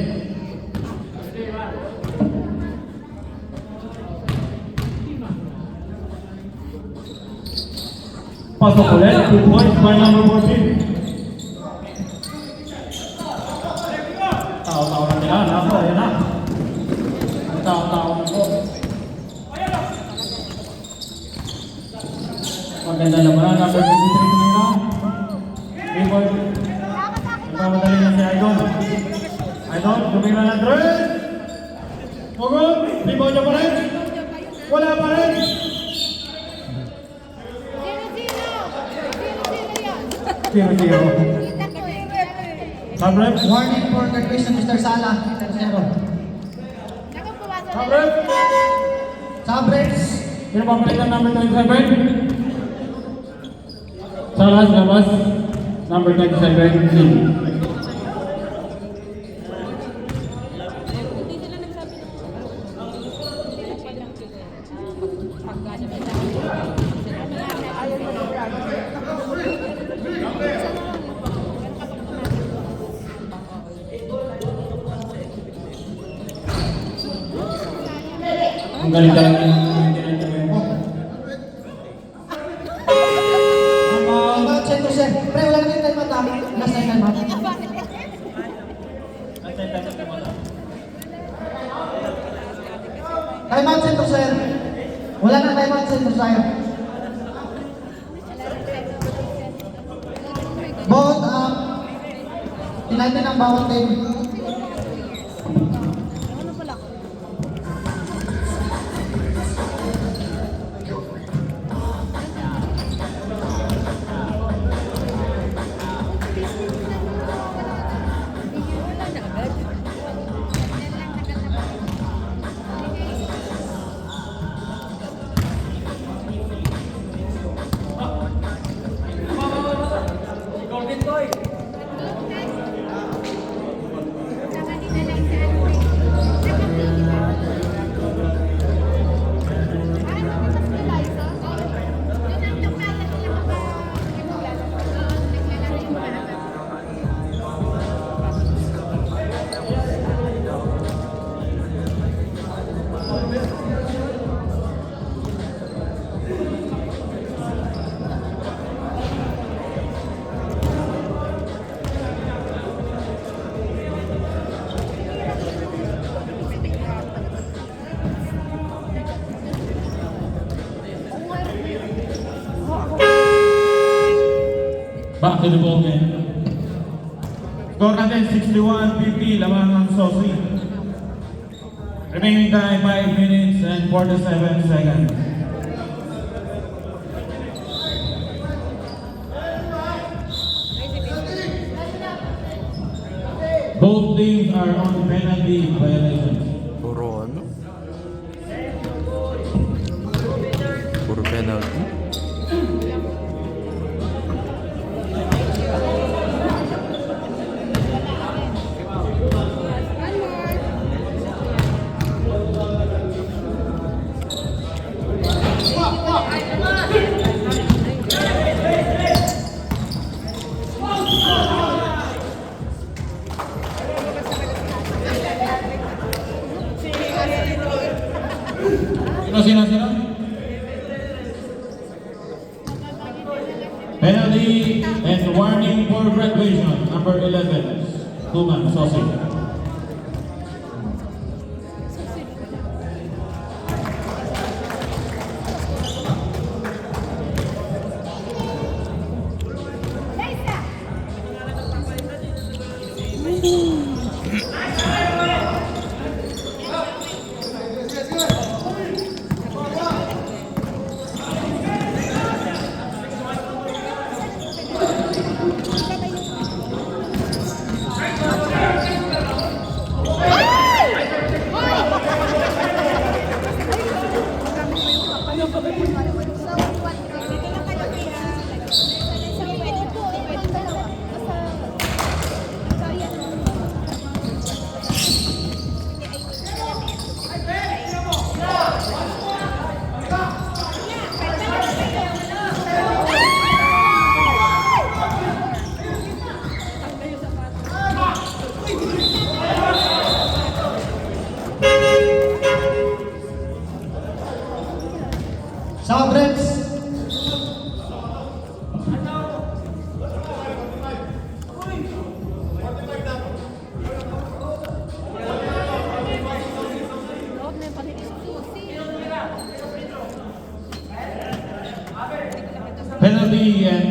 Pasok ulit, 2 points by number 14. Tao-tao na nila, nako, ayan na. Tao-tao na po. Maganda naman, number 23 nila. Rebound. Nagmamadali na si Idol. Idol, tumira ng 3. Pugod, rebound niya pa rin. Wala pa rin. 0-0. 0-0 yan. Kita ko eh. Sabrep. Warning for graduation, Mr. Sala. 0-0. Naku, pumasok na Sabrep. Sabres. Sino pa palitan number 27? Salas, labas. Number 27, Sim. Ang galing-galing yung tinatawin mo. Timeout, Center Sir. Pre, wala na yung timeout ah. Last na yung timeout. Timeout, Center Sir. Wala na timeout, Center Sir. Bawat tinatin ang bawat team. Golden boy. Back to the ball game. Score natin 61-50, lamang ng Sosi. Remaining time 5 minutes and 47 seconds. Both teams are on penalty violations. Puro ano? Puro penalty. Sino? Penalty and warning for graduation, number 11, Tuman Sosi.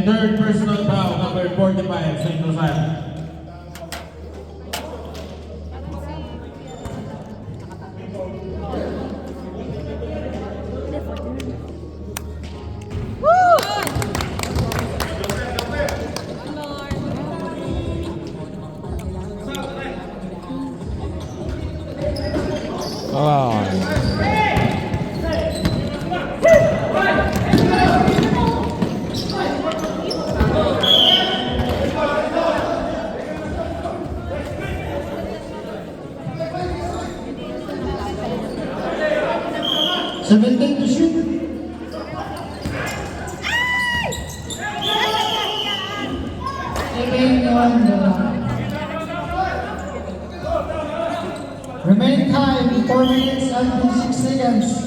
third personal foul, number 45, St. Rosario. Ah. 17 to shoot. Remaining on the remaining time 4 minutes and 26 seconds.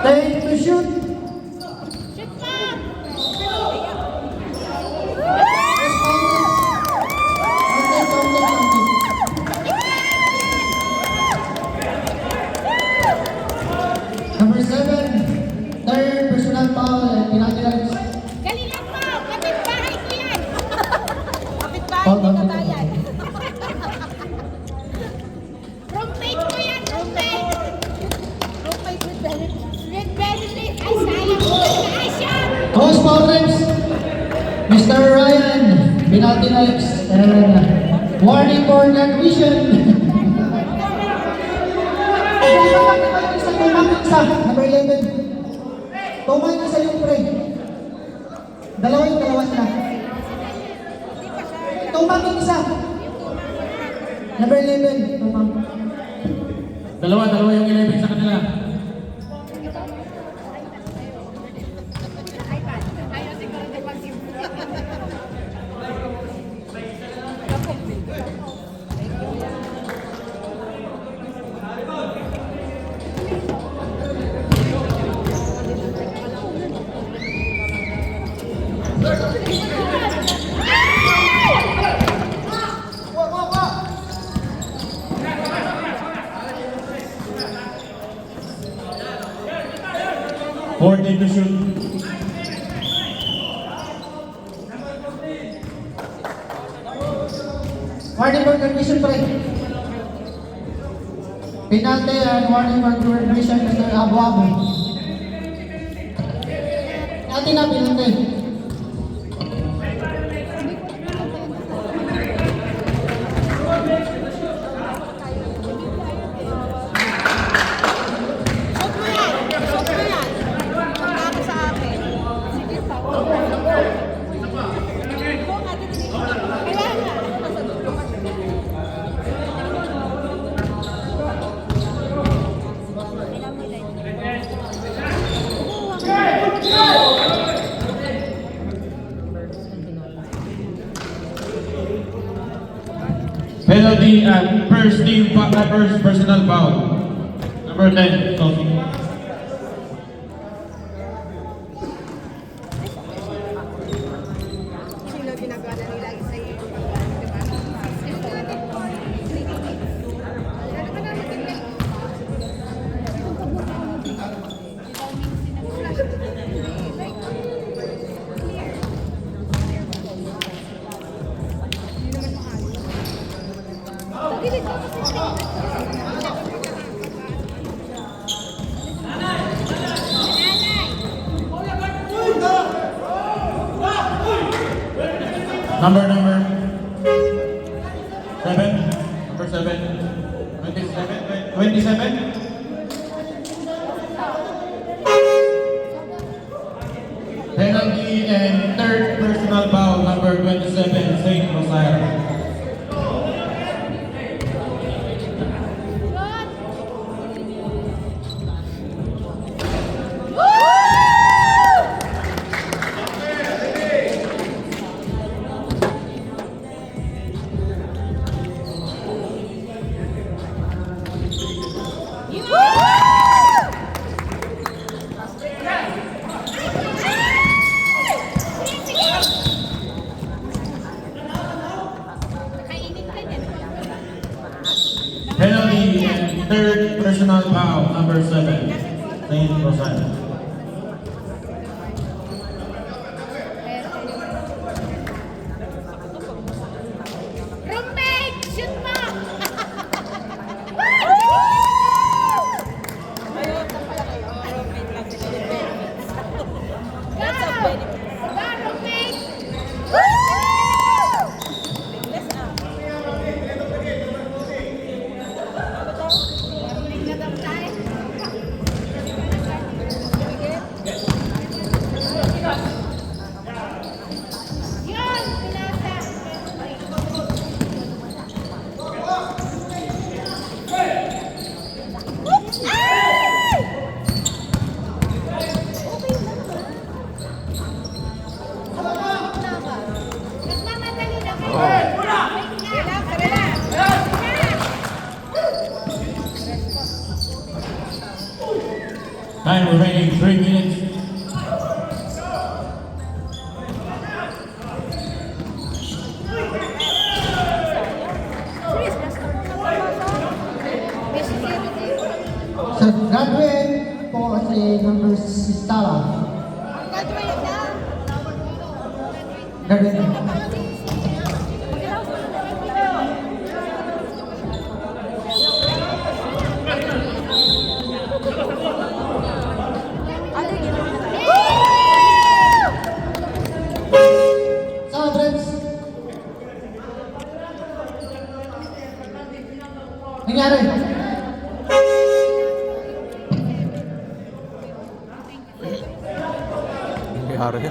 Take to shoot. Shoot pa! Number 7, third personal foul and penalty lines. Galing lang po! Kapit-bahay ko yan! Kapit-bahay Hold ko on. na bayan. Roommate ko yan! Roommate! Roommate with benefit. With benefit! Ay, sayang ko! Ay, siya! Host foul times. Mr. Ryan, penalty lines and warning for non-vision. Number 11. Tumay isa yung pre. Dalawa sila. Tumang yung isa. Number 11. Tumang. Dalawa yung 11 sa kanila. Ayaw siguro na pag-ibig. Fourteen to shoot. Warning for non-vision pre. Penalty and warning for non-vision Mr. Abu. Atin na penalty. Shoot mo yan! Shoot mo yan! Pagkama sa akin. Sige pa. Kaya nga. Penalty and first personal foul. Number 10, Sophie. Sino ginagawa na nila isa yung Number 7. Number 7. 27. Penalty and third personal foul, number 27, St. Rosario. Penalty and third personal foul, number 7. Saint Rosal. Roommate, shoot mo! Yun, pinasa. Nagmamadali na kayo. Relax, relax. Time remaining 3 minutes. Sa graduate po kasi number 6 Tala. Graduate na. Graduate na. Sa friends. Nangyari. Nangyari.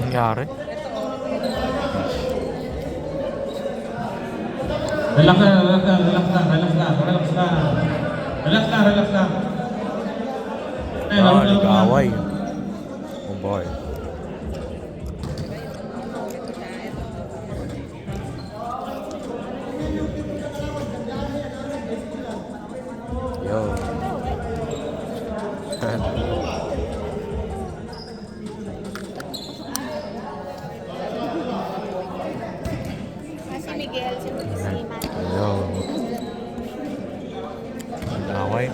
Nangyari. Relax lang, relax lang, relax lang, relax lang, relax lang. Relax lang, relax lang. Ah, nag-away. Oh boy. Yo. Si Miguel, si Siman. Yo. Nag-away.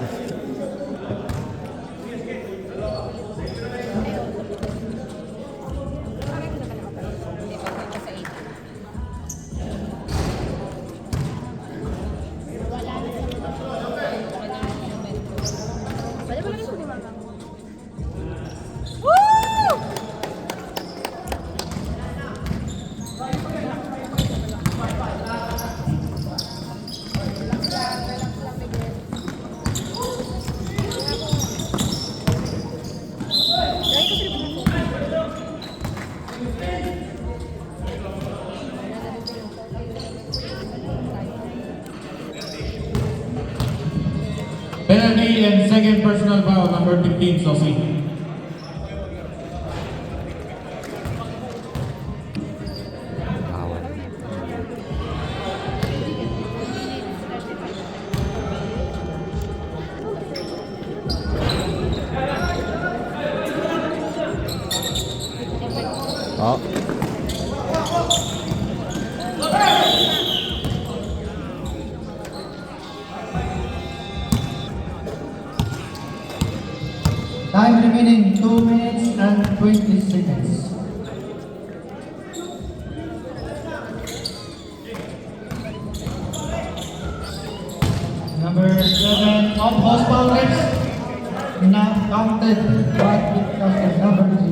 Penalty and second personal foul, number 15, Sophie. Away. Oh. Time remaining 2 minutes and 20 seconds. Number 7 of hospital reps not counted but it counted number 3.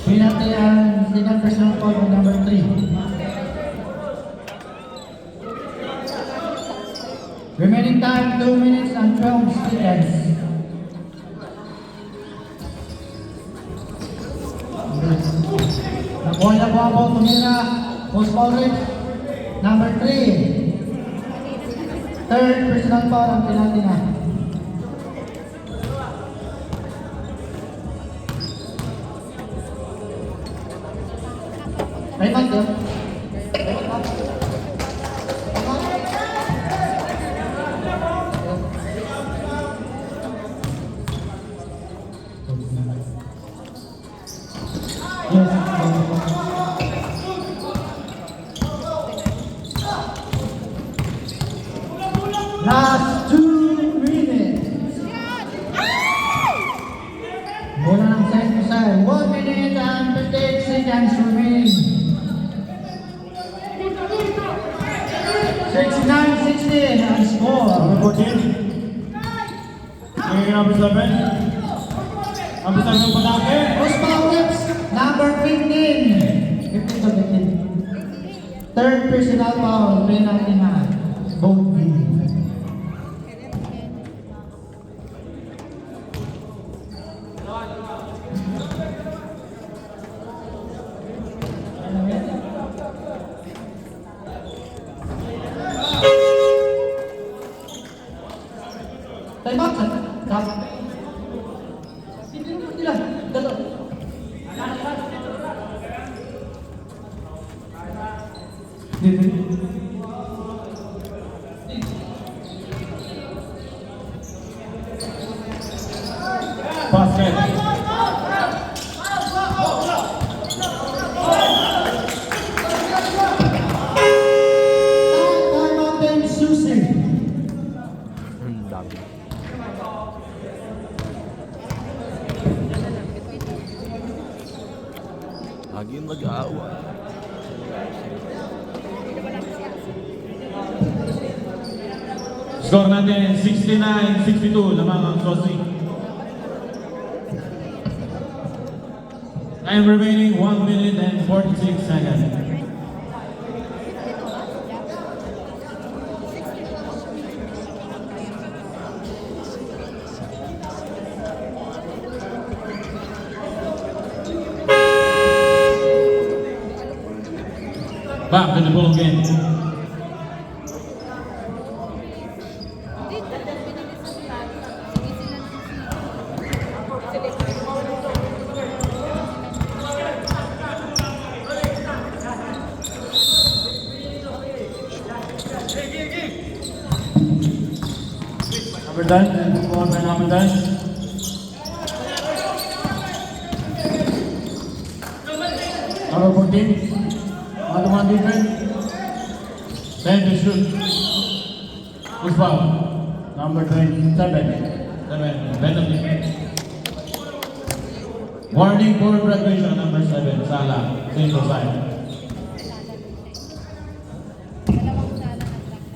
Penalty and second personal foul by number 3. Remaining time 2 minutes and 12 seconds. Nakuha na po ako tumira. Post foul rate. Number 3. Third personal foul ang penalty na. Raymond, yun. Last 2 minutes. Bola ng Saint Jose. 1 minute and 58 seconds remaining. 69-60 ang score. Number 14. Bigay number 7. Number 7 ng patake. Osman Whips, number 15. 15 to 15. Third personal foul, penalty na. Both teams. Time out, sir. Stop. Sila, dalawa. Basket. Time out din, Susie. Ang dami. Lagi yung nag-aaway. Score natin 69-62 lamang ang Sosi. Time remaining 1 minute and 46 seconds. Back to the ball game. Number 10, ball by number 10. Number 14, one defense. 10 to shoot. Who's foul? Number 27. 7, better defense. Warning for graduation, number 7, Salah, Saint Jose. Dalawang sala ng track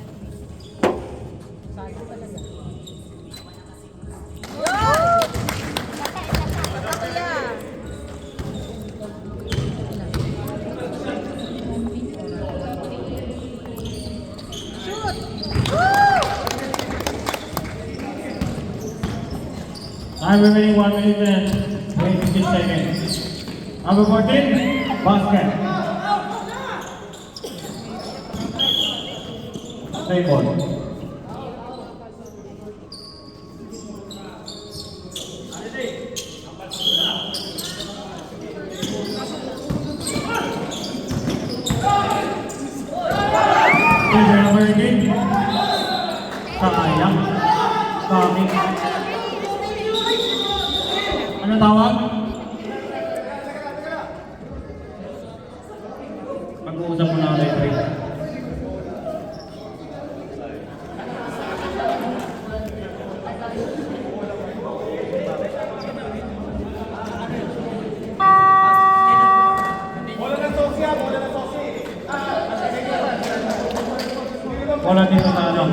Time remaining 1 minute and 26 seconds. Number 14, basket. Same ball. Number 18. Sayang. Kami. Ano tawag? Mag-uusap mo na ang referee. Wala dito na ano.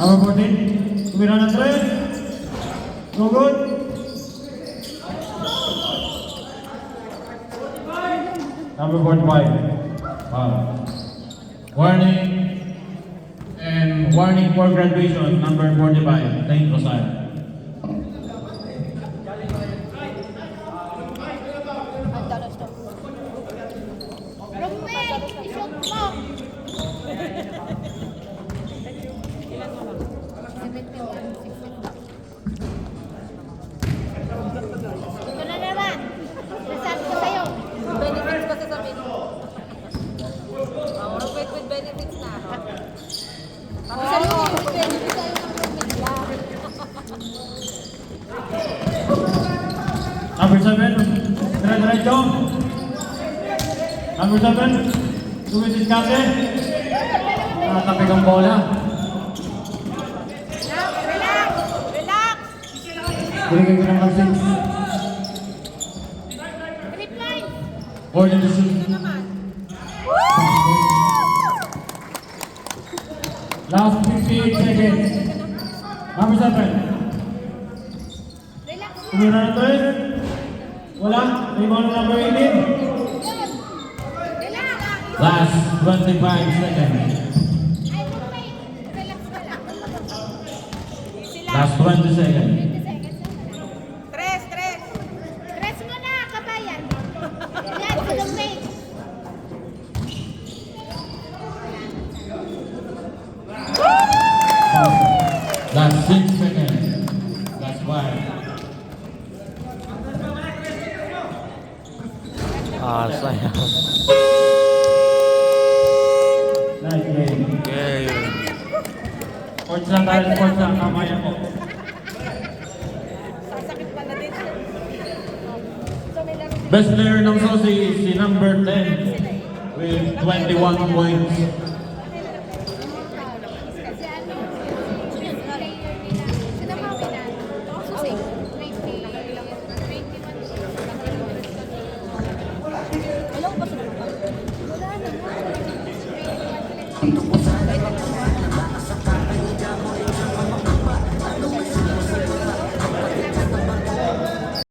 Number 14, tumira ng 3. No good. Number 45. Warning and warning for graduation, number 45, Saint Rosario. Ito na naman. Nasabi ko sa'yo. Benefits ba sasabihin mo? Roommate with benefits na. Tapos sabi mo, with benefits tayo ng roommate lang. Number 7, dire-diretso. Number 7, dumidiskarte. Nakatapik ang bola. Relax! Relax! Binigay ko ng pansin. 3 points! Ball in the shoot. Last 58 seconds. Number 7. Relax! Tumira na to eh. Wala. Rebound na number 18. Relax! Last 25 seconds. Ay, roommate! Relax ka lang. Sila. Last 20 seconds. 20 seconds lang. Tres, tres. Stress mo na, kabayan. Yan, si roommate. Last 6 seconds. Last 5. Ah, sayang. Nice game. Okay. Sports lang tayo, sports lang. Kamayan po. Sasakit pala din. So may laro din. Best player ng Sosi is si number 10 with 21 points. Kasi ano, yung player nila, sinamawi na. Susi, 21. Alam ko ba sila? Wala naman.